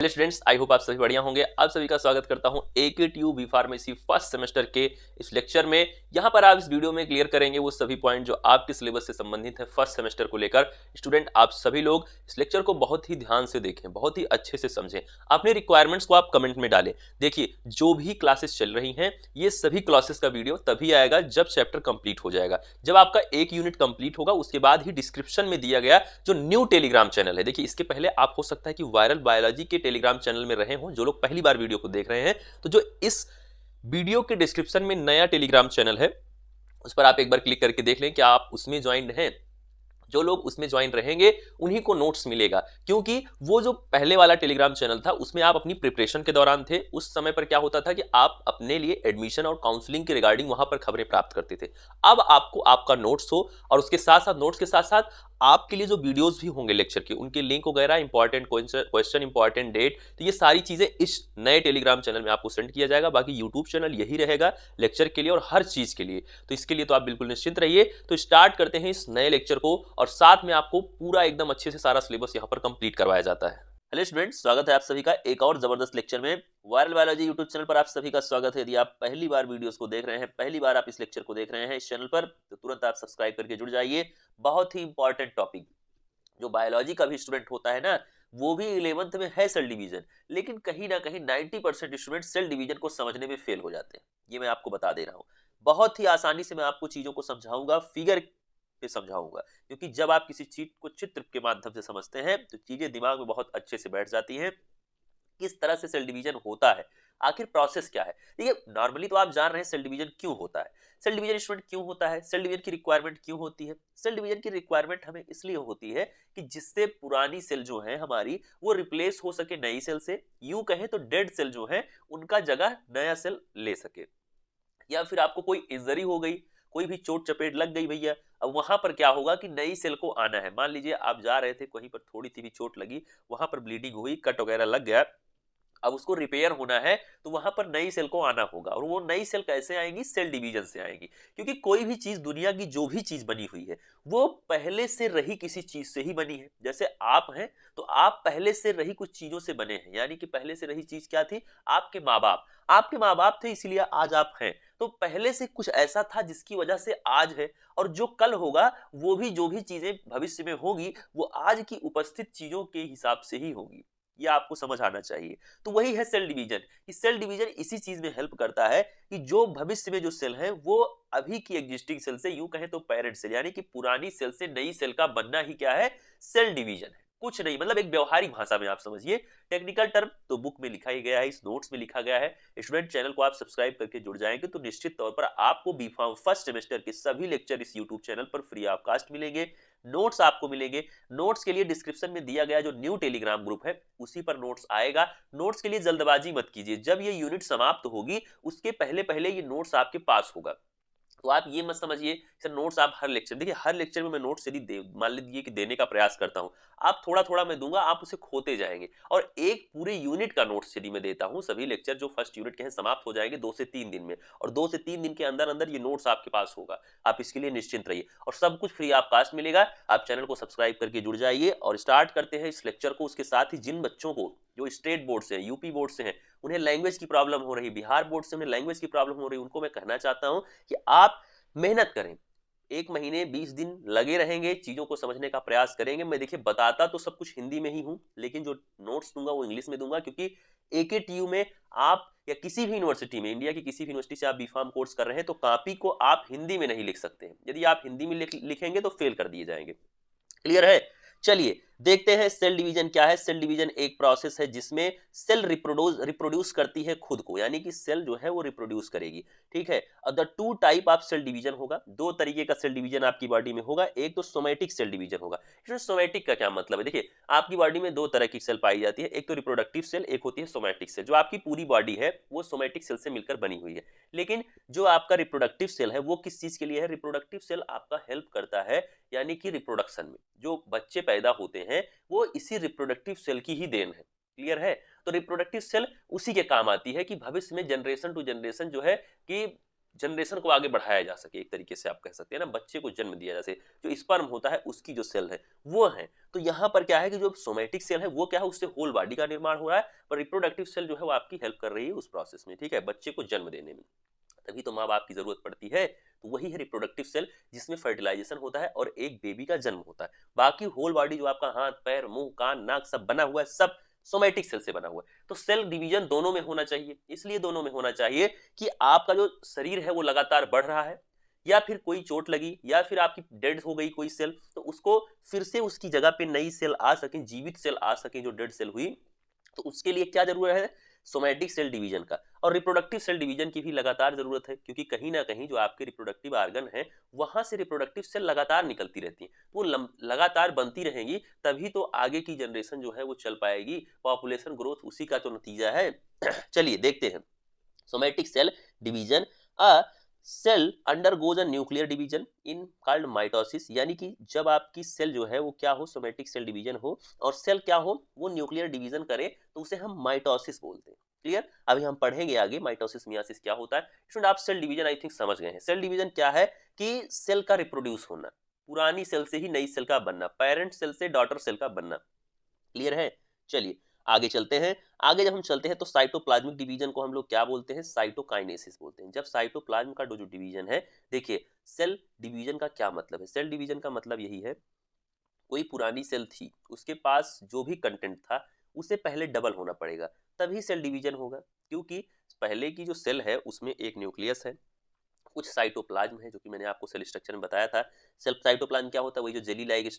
Hello students, I hope आप सभी बढ़िया होंगे। आप सभी का स्वागत करता हूं AKTU B pharmacy first semester के इस लेक्चर में। यहां पर आप इस वीडियो में क्लियर करेंगे वो सभी पॉइंट जो आपके सिलेबस से संबंधित है फर्स्ट सेमेस्टर को लेकर। स्टूडेंट, आप सभी लोग इस लेक्चर को बहुत ही ध्यान से देखें, बहुत ही अच्छे से समझें, अपने रिक्वायरमेंट्स को आप कमेंट में डालें। देखिए, जो भी क्लासेस चल रही हैं, ये सभी क्लासेस का वीडियो तभी आएगा जब चैप्टर कंप्लीट हो जाएगा। जब आपका एक यूनिट कंप्लीट होगा, उसके बाद ही डिस्क्रिप्शन में दिया गया जो न्यू टेलीग्राम चैनल है। देखिए, इसके पहले आप हो सकता है कि वायरल बायोलॉजी के टेलीग्राम चैनल में रहे हों। जो लोग पहली बार वीडियो को देख रहे हैं, तो जो इस वीडियो के डिस्क्रिप्शन में नया टेलीग्राम चैनल है, उस पर आप एक बार क्लिक करके देख लें कि आप उसमें ज्वाइन हैं। जो लोग उसमें ज्वाइन रहेंगे उन्हीं को नोट्स मिलेगा, क्योंकि वो जो पहले वाला टेलीग्राम चैनल था उसमें आप अपनी प्रिपरेशन के दौरान थे। उस समय पर क्या होता था कि आप अपने लिए एडमिशन और काउंसलिंग के रिगार्डिंग वहां पर खबरें प्राप्त करते थे। अब आपको आपका नोट्स हो, और उसके साथ साथ नोट्स के साथ साथ आपके लिए जो वीडियोस भी होंगे लेक्चर के, उनके लिंक वगैरह, इंपॉर्टेंट क्वेश्चन, इंपॉर्टेंट डेट, तो ये सारी चीजें इस नए टेलीग्राम चैनल में आपको सेंड किया जाएगा। बाकी यूट्यूब चैनल यही रहेगा लेक्चर के लिए और हर चीज के लिए। तो इसके लिए तो आप बिल्कुल निश्चिंत रहिए। तो स्टार्ट करते हैं इस नए लेक्चर को, और साथ में आपको पूरा एकदम अच्छे से सारा सिलेबस यहाँ पर कंप्लीट करवाया जाता है। हेलो स्टूडेंट्स, स्वागत है आप सभी का एक और जबरदस्त लेक्चर में। वायरल बायोलॉजी यूट्यूब चैनल पर आप सभी का स्वागत है। यदि आप पहली बार वीडियोस को देख रहे हैं, पहली बार आप इस लेक्चर को देख रहे हैं इस चैनल पर, तो तुरंत आप सब्सक्राइब करके जुड़ जाइए। बहुत ही इंपॉर्टेंट टॉपिक, जो बायोलॉजी का भी स्टूडेंट होता है ना, वो भी 11th में है सेल डिवीजन, लेकिन कहीं ना कहीं 90% स्टूडेंट सेल डिवीजन को समझने में फेल हो जाते हैं। ये मैं आपको बता दे रहा हूँ। बहुत ही आसानी से मैं आपको चीजों को समझाऊंगा, फिगर पे समझाऊंगा, क्योंकि जब आप किसी चीज को चित्र के माध्यम से समझते हैं तो चीजें दिमाग में बहुत अच्छे से बैठ जाती हैं। किस तरह से सेल डिवीजन होता है, आखिर प्रोसेस क्या है। देखिए, नॉर्मली तो आप जान रहे हैं सेल डिवीजन क्यों होता है। सेल डिवीजन स्टूडेंट क्यों होता है, सेल डिवीजन की रिक्वायरमेंट क्यों होती है। सेल डिवीजन की रिक्वायरमेंट हमें इसलिए होती है कि जिससे पुरानी सेल जो है हमारी, वो रिप्लेस हो सके नई सेल से। यूं कहें तो डेड सेल जो है उनका जगह नया सेल ले सके। या फिर आपको कोई इंजरी हो गई, कोई भी चोट चपेट लग गई भैया, अब वहां पर क्या होगा कि नई सेल को आना है। मान लीजिए आप जा रहे थे, कहीं पर थोड़ी सी भी चोट लगी, वहां पर ब्लीडिंग हुई, कट वगैरह लग गया, अब उसको रिपेयर होना है, तो वहां पर नई सेल को आना होगा। और वो नई सेल कैसे आएंगी, सेल डिवीजन से आएंगी। क्योंकि कोई भी चीज, दुनिया की जो भी चीज बनी हुई है, वो पहले से रही किसी चीज से ही बनी है। जैसे आप हैं, तो आप पहले से रही कुछ चीजों से बने हैं। यानी कि पहले से रही चीज क्या थी, आपके माँ बाप। आपके माँ बाप थे, इसलिए आज आप हैं। तो पहले से कुछ ऐसा था जिसकी वजह से आज है, और जो कल होगा, वो भी जो भी चीजें भविष्य में होगी, वो आज की उपस्थित चीजों के हिसाब से ही होगी। ये आपको समझ आना चाहिए। तो वही है सेल डिवीजन। कि सेल डिवीजन इसी चीज में हेल्प करता है कि जो भविष्य में जो सेल है, वो अभी की एग्जिस्टिंग सेल से, यूं कहें तो पेरेंट सेल, यानी कि पुरानी सेल से नई सेल का बनना ही क्या है, सेल डिवीजन है। कुछ नहीं, मतलब एक व्यवहारिक भाषा में आप समझिए। टेक्निकल टर्म तो बुक में लिखा ही गया है, इस नोट्स में लिखा गया है। स्टूडेंट, चैनल को आप सब्सक्राइब करके जुड़ जाएंगे तो निश्चित तौर पर आपको बी फार्म फर्स्ट सेमेस्टर के सभी लेक्चर इस यूट्यूब चैनल पर फ्री ऑफ कास्ट मिलेंगे। नोट्स आपको मिलेंगे। नोट्स के लिए डिस्क्रिप्शन में दिया गया जो न्यू टेलीग्राम ग्रुप है, उसी पर नोट्स आएगा। नोट्स के लिए जल्दबाजी मत कीजिए, जब ये यूनिट समाप्त होगी उसके पहले पहले ये नोट्स आपके पास होगा। तो आप ये मत समझिए सर नोट्स आप हर लेक्चर, देखिए हर लेक्चर में मैं नोट्स यदि मान लीजिए कि देने का प्रयास करता हूं, आप थोड़ा थोड़ा मैं दूंगा, आप उसे खोते जाएंगे। और एक पूरे यूनिट का नोट्स यदि मैं देता हूं, सभी लेक्चर जो फर्स्ट यूनिट के हैं समाप्त हो जाएंगे 2 से 3 दिन में, और 2 से 3 दिन के अंदर अंदर ये नोट्स आपके पास होगा। आप इसके लिए निश्चिंत रहिए, और सब कुछ फ्री ऑफ कास्ट मिलेगा। आप चैनल को सब्सक्राइब करके जुड़ जाइए, और स्टार्ट करते हैं इस लेक्चर को। उसके साथ ही जिन बच्चों को जो स्टेट बोर्ड से, यूपी बोर्ड से हैं, उन्हें लैंग्वेज की प्रॉब्लम हो रही, बिहार बोर्ड से उन्हें लैंग्वेज की प्रॉब्लम हो रही, उनको मैं कहना चाहता हूं कि आप मेहनत करें। 1 महीने 20 दिन लगे रहेंगे, चीजों को समझने का प्रयास करेंगे। मैं देखिए बताता तो सब कुछ हिंदी में ही हूं, लेकिन जो नोट्स दूंगा वो इंग्लिश में दूंगा। क्योंकि AKTU में आप, या किसी भी यूनिवर्सिटी में, इंडिया की किसी भी यूनिवर्सिटी से आप बीफार्म कोर्स कर रहे हैं, तो कॉपी को आप हिंदी में नहीं लिख सकते। यदि आप हिंदी में लिखेंगे तो फेल कर दिए जाएंगे। क्लियर है। चलिए देखते हैं सेल डिवीजन क्या है। सेल डिवीजन एक प्रोसेस है जिसमें सेल रिप्रोड्यूस करती है खुद को, यानी कि सेल जो है वो रिप्रोड्यूस करेगी। ठीक है। The two type of cell division होगा, दो तरीके का सेल डिवीजन आपकी बॉडी में होगा। एक तो सोमैटिक सेल डिवीजन होगा। इसमें सोमैटिक का क्या मतलब है, देखिए आपकी बॉडी में दो तरह की सेल पाई जाती है, एक तो रिप्रोडक्टिव सेल, एक होती है सोमैटिक सेल। जो आपकी पूरी बॉडी है वो सोमैटिक सेल से मिलकर बनी हुई है। लेकिन जो आपका रिप्रोडक्टिव सेल है वो किस चीज के लिए है, रिप्रोडक्टिव सेल आपका हेल्प करता है, यानी कि रिप्रोडक्शन में। जो बच्चे पैदा होते हैं वो इसी रिप्रोडक्टिव सेल की ही देन है। क्लियर है। तो रिप्रोडक्टिव सेल उसी के काम आती है कि भविष्य में जनरेशन टू जनरेशन जो है, कि जनरेशन को आगे बढ़ाया जा सके, एक तरीके से आप कह सकते हैं ना, बच्चे को जन्म दिया जा सके, जो स्पर्म होता है उसकी जो सेल है वो है। तो यहाँ पर क्या है कि जो सोमैटिक सेल है वो क्या है, उससे होल बॉडी का निर्माण हो रहा है, पर रिप्रोडक्टिव सेल जो है वो आपकी हेल्प कर रही है उस प्रोसेस में, ठीक है, बच्चे को जन्म देने में। तभी तो माँ बाप की जरूरत पड़ती है। तो वही है रिप्रोडक्टिव सेल, जिसमें फर्टिलाइजेशन होता है और एक बेबी का जन्म होता है। बाकी होल बॉडी जो आपका हाथ पैर मुंह कान नाक सब बना हुआ है, सब सोमैटिक सेल से बना हुआ है। तो सेल डिवीजन दोनों में होना चाहिए, इसलिए दोनों में होना चाहिए कि आपका जो शरीर है वो लगातार बढ़ रहा है, या फिर कोई चोट लगी, या फिर आपकी डेड हो गई कोई सेल, तो उसको फिर से उसकी जगह पे नई सेल आ सके, जीवित सेल आ सके जो डेड सेल हुई। तो उसके लिए क्या जरूरत है, सोमैटिक सेल डिवीजन का। और रिप्रोडक्टिव सेल डिवीजन की भी लगातार जरूरत है, क्योंकि कहीं ना कहीं जो आपके रिप्रोडक्टिव ऑर्गन है वहां से रिप्रोडक्टिव सेल लगातार निकलती रहती है, वो लगातार बनती रहेंगी, तभी तो आगे की जनरेशन जो है वो चल पाएगी। पॉपुलेशन ग्रोथ उसी का तो नतीजा है। चलिए देखते हैं somatic cell division. A cell undergoes a nuclear division in called mitosis, यानी कि जब आपकी सेल जो है वो क्या हो, सोमैटिक सेल डिवीजन हो, और सेल क्या हो, वो न्यूक्लियर डिवीजन करे, तो उसे हम माइटोसिस बोलते हैं। क्लियर? अभी हम पढ़ेंगे आगे माइटोसिस मियासिस क्या होता है। स्टूडेंट आप सेल डिवीजन आई थिंक समझ गए हैं। सेल डिवीजन क्या है कि सेल का रिप्रोड्यूस होना, पुरानी सेल से ही नई सेल का बनना, पेरेंट सेल से डॉटर सेल का बनना। क्लियर है? चलिए आगे चलते हैं। आगे जब हम चलते हैं तो साइटोप्लाज्मिक डिवीजन को हम लोग क्या बोलते हैं, साइटोकाइनेसिस बोलते हैं। जब साइटोप्लाज्म का जो डिवीजन है, देखिए सेल डिवीजन का क्या मतलब है। सेल डिवीजन का मतलब यही है, कोई पुरानी सेल थी, उसके पास जो भी कंटेंट था उसे पहले डबल होना पड़ेगा, तभी सेल डिवीजन होगा। क्योंकि पहले की जो सेल है उसमें एक न्यूक्लियस है, कुछ साइटोप्लाज्म है, जो कि मैंने आपको सेल स्ट्रक्चर में बताया था। सेल साइटोप्लाज्म क्या होता है, वही जो जेली लाइक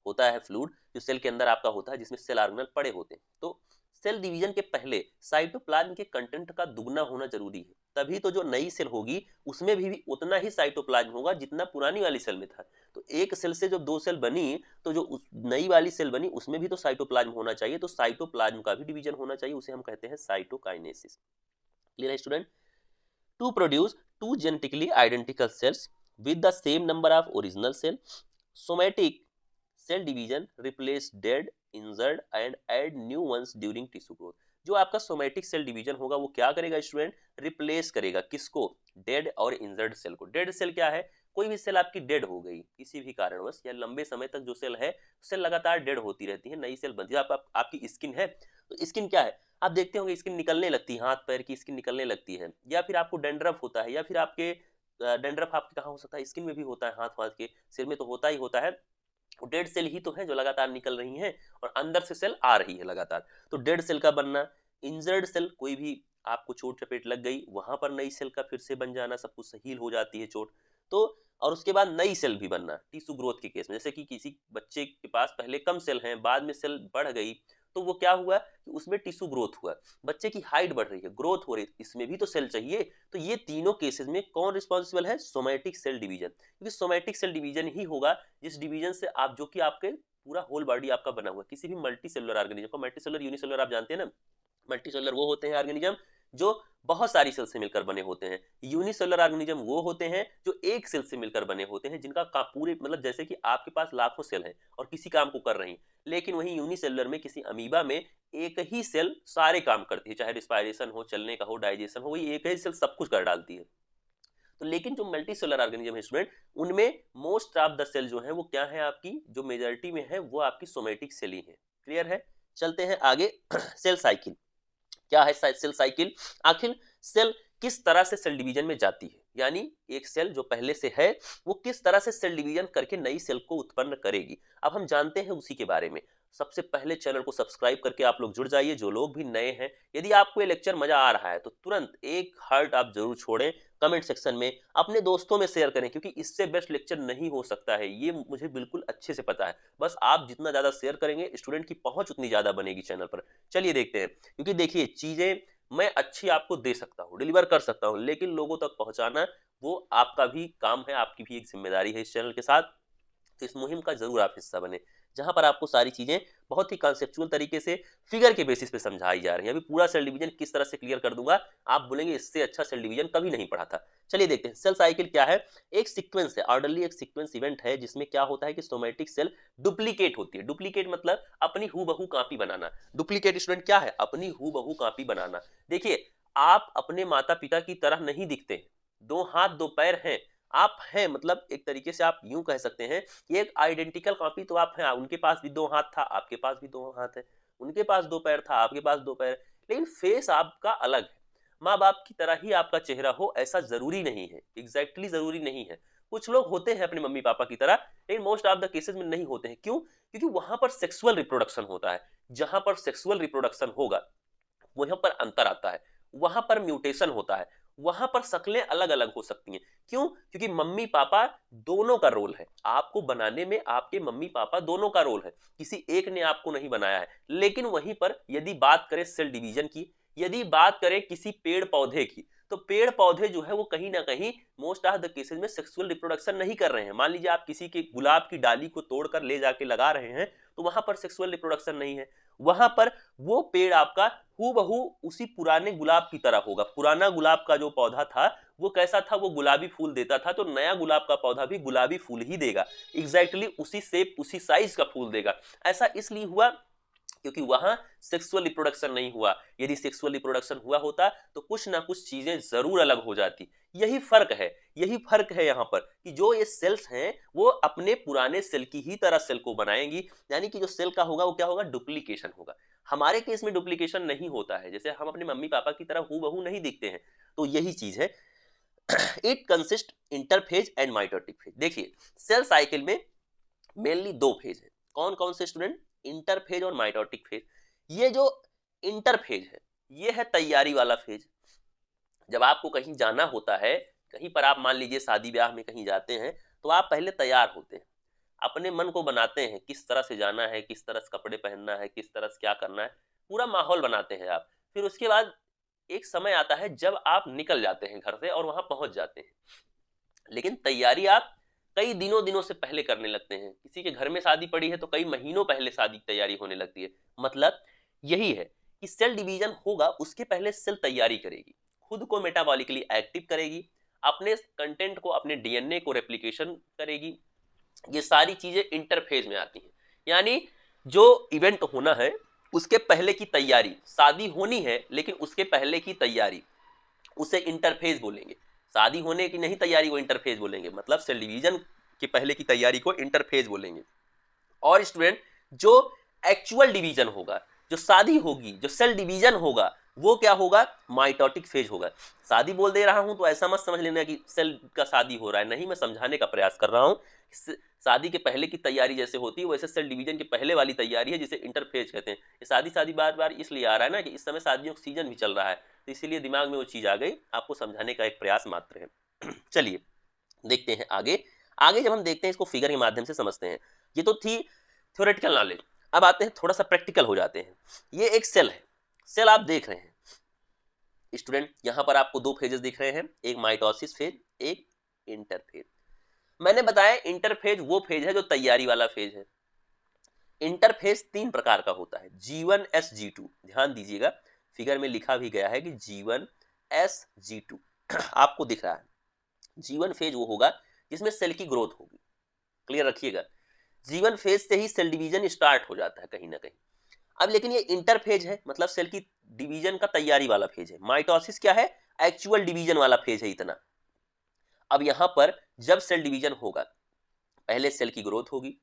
होता है फ्लूइड जो सेल के अंदर आपका होता है, जिसमें सेल ऑर्गेनल पड़े होते हैं। तो सेल डिवीजन के पहले साइटोप्लाज्म के कंटेंट का दुगना होना जरूरी है, तभी तो जो नई सेल होगी उसमें भी उतना ही साइटोप्लाज्म होगा जितना पुरानी वाली सेल में था। तो एक सेल से जब दो सेल बनी, तो जो नई वाली सेल बनी उसमें भी तो साइटोप्लाज्म होना चाहिए, तो साइटोप्लाज्म का भी डिवीजन होना चाहिए, उसे हम कहते हैं साइटोकाइनेसिस। क्लियर है student? To produce two genetically identical cells with the same number of original cell, somatic cell division replace dead, injured and add new ones during tissue growth। जो आपका सोमैटिक सेल डिवीजन होगा वो क्या करेगा student, replace करेगा किसको, dead और injured cell को। डेड सेल क्या है, कोई भी सेल आपकी डेड हो गई किसी भी कारणवश, या लंबे समय तक जो सेल है सेल लगातार डेड होती रहती है, नई सेल बनती है। आपकी स्किन है, तो स्किन क्या है, आप देखते होंगे स्किन निकलने लगती है, हाथ पैर की स्किन निकलने लगती है, या फिर आपको डेंड्रफ होता है, या फिर आपके डेंड्रफ आपके कहाँ हो सकता है, स्किन में भी होता है, हाथ वाथ के सिर में तो होता ही होता है। डेड सेल ही तो है जो लगातार निकल रही हैं, और अंदर से सेल आ रही है लगातार। तो डेड सेल का बनना, इंजर्ड सेल कोई भी आपको चोट चपेट लग गई वहां पर नई सेल का फिर से बन जाना, सब कुछ हील हो जाती है चोट तो। और उसके बाद नई सेल भी बनना टिश्यू ग्रोथ के केस में, जैसे कि किसी बच्चे के पास पहले कम सेल हैं, बाद में सेल बढ़ गई, तो वो क्या हुआ कि उसमें टिश्यू ग्रोथ हुआ, बच्चे की हाइट बढ़ रही है, ग्रोथ हो रही है, इसमें भी तो सेल चाहिए। तो ये तीनों केसेस में कौन रिस्पॉन्सिबल है, सोमैटिक सेल डिवीजन। क्योंकि सोमैटिक सेल डिवीजन ही होगा जिस डिवीजन से आप, जो कि आपके पूरा होल बॉडी आपका बना हुआ है, किसी भी मल्टी सेलुलर ऑर्गेनिज्म का, मल्टी सेलुलर यूनिसेलुलर आप जानते हैं ना, मल्टी सेलुलर वो होते हैं ऑर्गेनिज्म जो बहुत सारी सेल से मिलकर बने होते हैं, यूनिसेलुलर ऑर्गेनिज्म वो होते हैं जो एक सेल से मिलकर बने होते हैं, जिनका पूरे मतलब जैसे कि आपके पास लाखों सेल हैं और किसी काम को कर रही हैं, लेकिन वहीं यूनिसेलुलर में किसी अमीबा में एक ही सेल सारे काम करती है, चाहे रिस्पायरेशन हो, चलने का हो, डाइजेशन हो, वही एक ही सेल सब कुछ कर डालती है। तो लेकिन जो मल्टी सेलुलर ऑर्गेनिज्म है स्टूडेंट, उनमें मोस्ट ऑफ द सेल जो है वो क्या है, आपकी जो मेजॉरिटी में है वो आपकी सोमैटिक सेल ही है। क्लियर है? चलते हैं आगे। सेल साइकिल क्या है, सेल साइकिल, आखिर सेल किस तरह से सेल डिवीजन में जाती है, यानी एक सेल जो पहले से है वो किस तरह से सेल डिवीजन करके नई सेल को उत्पन्न करेगी, अब हम जानते हैं उसी के बारे में। सबसे पहले चैनल को सब्सक्राइब करके आप लोग जुड़ जाइए, जो लोग भी नए हैं। यदि आपको ये लेक्चर मजा आ रहा है तो तुरंत एक हार्ट आप जरूर छोड़ें, कमेंट सेक्शन में अपने दोस्तों में शेयर करें, क्योंकि इससे बेस्ट लेक्चर नहीं हो सकता है, ये मुझे बिल्कुल अच्छे से पता है। बस आप जितना ज्यादा शेयर करेंगे स्टूडेंट की पहुंच उतनी ज्यादा बनेगी चैनल पर। चलिए देखते हैं, क्योंकि देखिए चीजें मैं अच्छी आपको दे सकता हूँ, डिलीवर कर सकता हूँ, लेकिन लोगों तक पहुंचाना वो आपका भी काम है, आपकी भी एक जिम्मेदारी है इस चैनल के साथ। तो इस मुहिम का जरूर आप हिस्सा बने, जहां पर आपको सारी चीजें बहुत ही कॉन्सेप्चुअल तरीके से फिगर के बेसिस पे समझाई जा रही है। अभी पूरा सेल डिवीजन किस तरह से क्लियर कर दूंगा, आप बोलेंगे इससे अच्छा सेल डिवीजन कभी नहीं पढ़ा था। चलिए देखते हैं सेल साइकिल क्या है। एक सीक्वेंस है, ऑर्डरली एक सीक्वेंस इवेंट है, जिसमें क्या होता है कि सोमैटिक सेल डुप्लीकेट होती है। डुप्लीकेट मतलब अपनी हूबहू कॉपी बनाना। डुप्लीकेट स्टूडेंट क्या है, अपनी हूबहू कॉपी बनाना। देखिए आप अपने माता पिता की तरह नहीं दिखते, दो हाथ दो पैर हैं, आप हैं, मतलब एक तरीके से आप यूं कह सकते हैं कि एक आइडेंटिकल कॉपी तो आप हैं। उनके पास भी दो हाथ था, आपके पास भी दो हाथ है, उनके पास दो पैर था, आपके पास दो पैर, लेकिन फेस आपका अलग है। माँ बाप की तरह ही आपका चेहरा हो ऐसा जरूरी नहीं है, एग्जैक्टली जरूरी नहीं है। कुछ लोग होते हैं अपने मम्मी पापा की तरह, लेकिन मोस्ट ऑफ द केसेस में नहीं होते हैं। क्यों? क्योंकि वहां पर सेक्सुअल रिप्रोडक्शन होता है। जहां पर सेक्सुअल रिप्रोडक्शन होगा वहां पर अंतर आता है, वहां पर म्यूटेशन होता है, वहां पर शक्लें अलग अलग हो सकती हैं। क्यों? क्योंकि मम्मी पापा दोनों का रोल है, आपको बनाने में आपके मम्मी पापा दोनों का रोल है, किसी एक ने आपको नहीं बनाया है। लेकिन वहीं पर यदि बात करें सेल डिवीजन की, यदि बात करें किसी पेड़ पौधे की, तो पेड़ पौधे जो है वो कहीं ना कहीं मोस्ट ऑफ द केसेस में सेक्सुअल रिप्रोडक्शन नहीं कर रहे हैं। मान लीजिए आप किसी के गुलाब की डाली को तोड़कर ले जाके लगा रहे हैं, तो वहां पर सेक्सुअल रिप्रोडक्शन नहीं है। वहां पर वो पेड़ आपका हूबहू उसी पुराने गुलाब की तरह होगा। पुराना गुलाब का जो पौधा था वो कैसा था? वो गुलाबी फूल देता था, तो नया गुलाब का पौधा भी गुलाबी फूल ही देगा, एग्जैक्टली उसी शेप उसी साइज का फूल देगा। ऐसा इसलिए हुआ क्योंकि वहां सेक्सुअल रिप्रोडक्शन नहीं हुआ। यदि सेक्सुअल रिप्रोडक्शन हुआ होता तो कुछ ना कुछ चीजें जरूर अलग हो जाती। यही फर्क है, यही फर्क है यहाँ पर कि जो ये सेल्स हैं वो अपने पुराने सेल की ही तरह सेल को बनाएंगी। यानी कि जो सेल का होगा वो क्या होगा? डुप्लीकेशन होगा। हमारे केस में डुप्लीकेशन नहीं होता है, जैसे हम अपने मम्मी पापा की तरह हूबहू नहीं दिखते हैं। तो यही चीज है। It consist interphase and mitotic phase. देखिए सेल साइकिल में मेनली दो फेज है। कौन कौन से स्टूडेंट? इंटरफेज और माइटोटिक फेज। ये जो इंटरफेज है ये है तैयारी वाला फेज। जब आपको कहीं जाना होता है, कहीं पर आप मान लीजिए शादी ब्याह में कहीं जाते हैं, तो आप पहले तैयार होते हैं, अपने मन को बनाते हैं किस तरह से जाना है, किस तरह से कपड़े पहनना है, किस तरह से क्या करना है, पूरा माहौल बनाते हैं आप। फिर उसके बाद एक समय आता है जब आप निकल जाते हैं घर से और वहां पहुंच जाते हैं। लेकिन तैयारी आप कई दिनों दिनों से पहले करने लगते हैं। किसी के घर में शादी पड़ी है तो कई महीनों पहले शादी की तैयारी होने लगती है। मतलब यही है कि सेल डिवीजन होगा उसके पहले सेल तैयारी करेगी, खुद को मेटाबॉलिकली एक्टिव करेगी, अपने कंटेंट को, अपने डीएनए को रेप्लिकेशन करेगी। ये सारी चीजें इंटरफेज में आती हैं। यानी जो इवेंट होना है उसके पहले की तैयारी, शादी होनी है लेकिन उसके पहले की तैयारी, उसे इंटरफेज बोलेंगे। शादी होने की नहीं तैयारी को इंटरफेज बोलेंगे, मतलब सेल डिवीजन के पहले की तैयारी को इंटरफेज बोलेंगे। और स्टूडेंट जो एक्चुअल डिवीजन होगा, जो शादी होगी, जो सेल डिवीजन होगा, वो क्या होगा? माइटोटिक फेज होगा। शादी बोल दे रहा हूं तो ऐसा मत समझ लेना कि सेल का शादी हो रहा है, नहीं, मैं समझाने का प्रयास कर रहा हूं। शादी के पहले की तैयारी जैसे होती है वैसे सेल डिवीजन के पहले वाली तैयारी है जिसे इंटरफेज कहते हैं। ये शादी शादी बार बार इसलिए आ रहा है ना कि इस समय शादियों का सीजन भी चल रहा है, तो इसीलिए दिमाग में वो चीज आ गई, आपको समझाने का एक प्रयास मात्र है। चलिए देखते हैं आगे। आगे जब हम देखते हैं इसको फिगर के माध्यम से समझते हैं। ये तो थी थ्योरेटिकल नॉलेज। अब आते हैं थोड़ा सा प्रैक्टिकल हो जाते हैं। ये एक सेल है, सेल आप देख रहे हैं स्टूडेंट, यहां पर आपको दो फेजेस दिख रहे हैं, एक माइटोसिस फेज, एक इंटरफेज। मैंने बताया इंटरफेज वो फेज है जो तैयारी वाला फेज है। इंटरफेज तीन प्रकार का होता है, G1S G2। ध्यान दीजिएगा फिगर में लिखा भी गया है कि G1S G2 आपको दिख रहा है। G1 फेज वो होगा जिसमें सेल की ग्रोथ होगी, क्लियर रखिएगा। G1 फेज से ही सेल डिवीजन स्टार्ट हो जाता है कहीं ना कहीं। अब लेकिन ये इंटरफेज है, मतलब सेल की डिवीजन का तैयारी वाला फेज है। माइटोसिस क्या है? एक्चुअल डिवीजन वाला फेज है इतना। अब यहां पर जब सेल डिवीजन होगा पहले सेल की ग्रोथ होगी,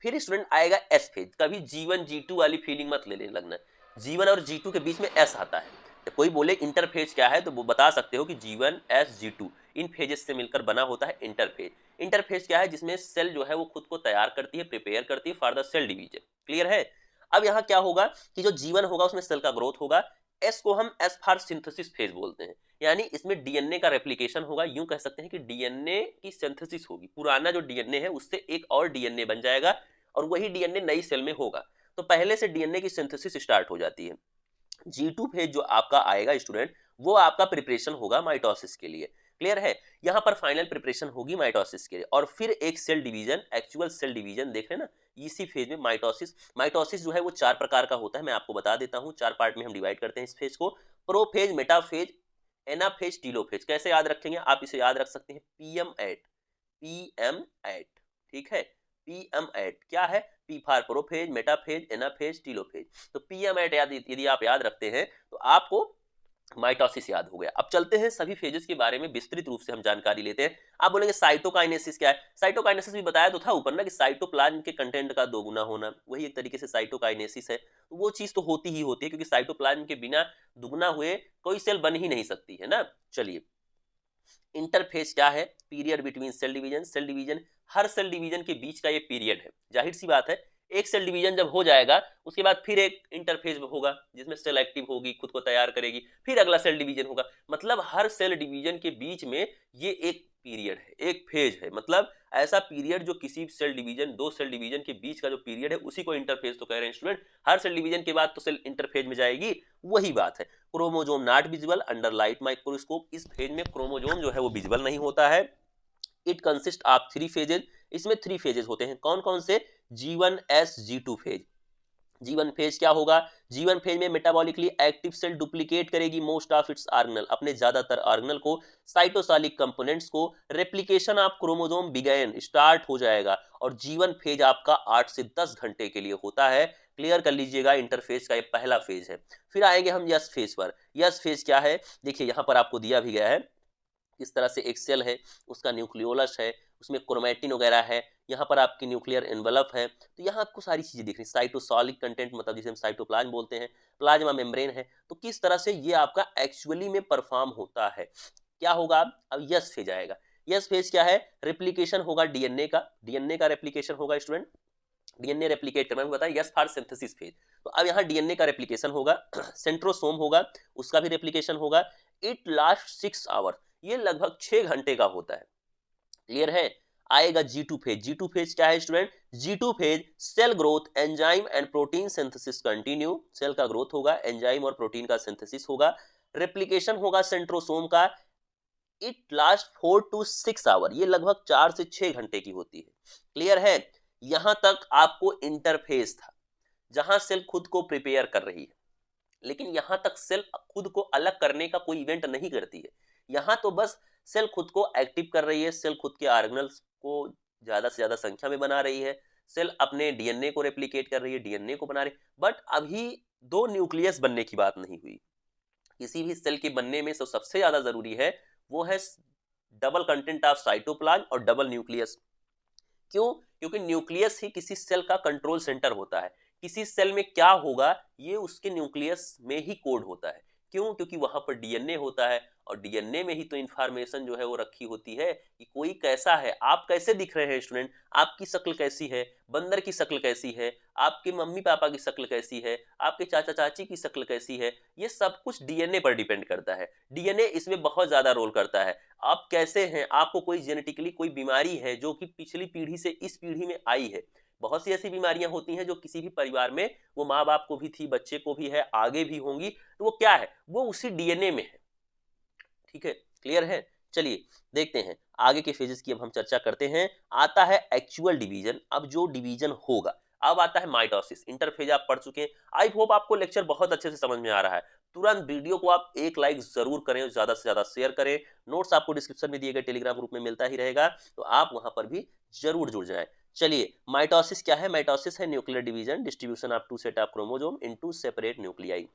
फिर स्टूडेंट आएगा एस फेज। कभी G1 G2 वाली फीलिंग मत लेने लगना, G1 और G2 के बीच में एस आता है। जब कोई बोले इंटरफेज क्या है तो वो बता सकते हो कि G1S G2 इन फेजेस से मिलकर बना होता है इंटरफेज। इंटरफेज क्या है? जिसमें सेल जो है वो खुद को तैयार करती है, प्रिपेयर करती है for the cell division, clear है। अब यहाँ क्या होगा कि जो G1 होगा उसमें सेल का ग्रोथ होगा, एस को हम एस फॉर सिंथेसिस फेज बोलते हैं। यानी इसमें डीएनए का रेप्लिकेशन होगा, यूं कह सकते हैं कि डीएनए की सिंथेसिस होगी, पुराना जो डीएनए है उससे एक और डीएनए बन जाएगा और वही डीएनए नई सेल में होगा। तो पहले से डीएनए की सिंथेसिस स्टार्ट हो जाती है। G2 फेज जो आपका आएगा स्टूडेंट, वो आपका प्रिपरेशन होगा माइटोसिस के लिए, क्लियर है। यहाँ पर फाइनल प्रिपरेशन होगी माइटोसिस के लिए, और फिर एक cell division, actual cell division देख रहे हैं ना, इसी फेज में माइटोसिस। माइटोसिस जो है वो चार प्रकार का होता है, मैं आपको बता देता हूँ। चार पार्ट में हम डिवाइड करते हैं इस फेज को, प्रोफेज, मेटाफेज, एनाफेज, टीलोफेज। कैसे याद रखेंगे? आप इसे याद रख सकते हैं PM8, PM8, ठीक है। PM8 क्या है? P for prophase, metaphase, anaphase, telophase. तो PM8 यदि आप याद रखते हैं तो आपको माइटोसिस याद हो गया। अब चलते हैं सभी फेजेस के बारे में विस्तृत रूप से हम जानकारी लेते हैं। आप बोलेंगे साइटोकाइनेसिस क्या है? साइटोकाइनेसिस भी बताया तो था ऊपर ना कि साइटोप्लाज्म के कंटेंट का दोगुना होना, वही एक तरीके से साइटोकाइनेसिस है। तो वो चीज़ तो होती ही होती है क्योंकि साइटोप्लाज्म के बिना दुगुना हुए कोई सेल बन ही नहीं सकती, है ना? चलिए, इंटरफेज क्या है? Period between cell division. Cell division, हर सेल डिवीजन के बीच का ये पीरियड है। जाहिर सी बात है, एक सेल डिवीजन जब हो जाएगा उसके बाद फिर एक इंटरफेज होगा जिसमें सेल एक्टिव होगी, खुद को तैयार करेगी, फिर अगला सेल डिवीजन होगा। मतलब हर सेल डिवीजन के बीच में ये एक पीरियड है, एक फेज है। मतलब ऐसा पीरियड जो किसी सेल डिवीजन, दो सेल डिवीजन के बीच का जो पीरियड है उसी को इंटरफेज तो कह रहे हैं स्टूडेंट। हर सेल डिवीजन के बाद तो सेल इंटरफेज में जाएगी, वही बात है। Chromosome not visible under light microscope. इस फेज में क्रोमोजोम जो है वो विजिबल नहीं होता है। It consist of 3 phases. इसमें 3 फेजेज होते हैं। कौन कौन से? G1 S G2 phase. G1 phase क्या होगा? G1 फेज में मेटाबॉलिकली एक्टिव सेल डुप्लीकेट करेगी मोस्ट ऑफ इट्स ऑर्गेनल, अपने ज्यादातर ऑर्गेनल को, साइटोसॉलिक कंपोनेंट्स को। Replication of chromosome began, start हो जाएगा। और G1 फेज आपका 8 से 10 घंटे के लिए होता है। क्लियर कर लीजिएगा, इंटरफेज का ये पहला फेज है। फिर आएंगे हम यस फेज पर। यस फेज क्या है? देखिए यहां पर आपको दिया भी गया है किस तरह से। एक सेल है, उसका न्यूक्लियोलस है, उसमें क्रोमैटिन वगैरह है, यहाँ पर आपकी न्यूक्लियर एनवलप है। तो यहाँ आपको सारी चीजें दिख रही। साइटोसॉलिक कंटेंट मतलब जिसे हम साइटोप्लाज्म बोलते हैं, प्लाज्मा मेम्ब्रेन है। तो किस तरह से ये आपका एक्चुअली में परफॉर्म होता है, क्या होगा? अब यस फेज आएगा। यस फेज क्या है? रेप्लिकेशन होगा डीएनए का। डीएनए का रेप्लिकेशन होगा स्टूडेंट। डीएनए रेप्लिकेट करना बताया, यस फॉर सिंथेसिस फेज। तो अब यहाँ डीएनए का रेप्लिकेशन होगा, सेंट्रोसोम होगा, उसका भी रेप्लिकेशन होगा। इट लास्ट 6 आवर, ये लगभग 6 घंटे का होता है। क्लियर है? आएगा G2 फेज। G2 फेज क्या है student? G2 phase cell growth, enzyme and protein synthesis continue. Cell का ग्रोथ होगा, एंजाइम और प्रोटीन का सिंथेसिस होगा, रेप्लिकेशन होगा सेंट्रोसोम का। इट लास्ट 4 to 6 आवर, ये लगभग 4 से 6 घंटे की होती है। क्लियर है? यहां तक आपको इंटरफेस था जहां सेल खुद को प्रिपेयर कर रही है, लेकिन यहां तक सेल खुद को अलग करने का कोई इवेंट नहीं करती है। यहां तो बस सेल खुद को एक्टिव कर रही है, सेल खुद के ऑर्गेनल्स को ज्यादा से ज्यादा संख्या में बना रही है, सेल अपने डीएनए को रेप्लिकेट कर रही है, डीएनए को बना रही है। बट अभी दो न्यूक्लियस बनने की बात नहीं हुई। किसी भी सेल के बनने में सबसे ज्यादा जरूरी है वो है डबल कंटेंट ऑफ साइटोप्लाज्म और डबल न्यूक्लियस। क्यों? क्योंकि न्यूक्लियस ही किसी सेल का कंट्रोल सेंटर होता है। किसी सेल में क्या होगा ये उसके न्यूक्लियस में ही कोड होता है। क्यों? क्योंकि वहां पर डीएनए होता है और डीएनए में ही तो इंफॉर्मेशन जो है वो रखी होती है कि कोई कैसा है, आप कैसे दिख रहे हैं स्टूडेंट, आपकी शक्ल कैसी है, बंदर की शक्ल कैसी है, आपके मम्मी पापा की शक्ल कैसी है, आपके चाचा चाची की शक्ल कैसी है, ये सब कुछ डीएनए पर डिपेंड करता है। डीएनए इसमें बहुत ज्यादा रोल करता है। आप कैसे हैं, आपको कोई जेनेटिकली कोई बीमारी है जो कि पिछली पीढ़ी से इस पीढ़ी में आई है। बहुत सी ऐसी बीमारियां होती हैं जो किसी भी परिवार में वो माँ बाप को भी थी, बच्चे को भी है, आगे भी होंगी। तो वो क्या है? वो उसी डीएनए में है। ठीक है? क्लियर है? चलिए देखते हैं आगे के फेजेस की। अब हम चर्चा करते हैं। आता है एक्चुअल डिवीजन। अब जो डिवीजन होगा, अब आता है माइटोसिस। इंटरफेज आप पढ़ चुके हैं। आई होप आपको लेक्चर बहुत अच्छे से समझ में आ रहा है। तुरंत वीडियो को आप एक लाइक जरूर करें और ज्यादा से ज्यादा शेयर करें। नोट्स आपको डिस्क्रिप्शन में दिए गए टेलीग्राम ग्रुप में मिलता ही रहेगा, तो आप वहां पर भी जरूर जुड़ जाएं। चलिए, माइटोसिस क्या है? माइटोसिस है nuclear division, distribution of two set of chromosome into separate nuclei.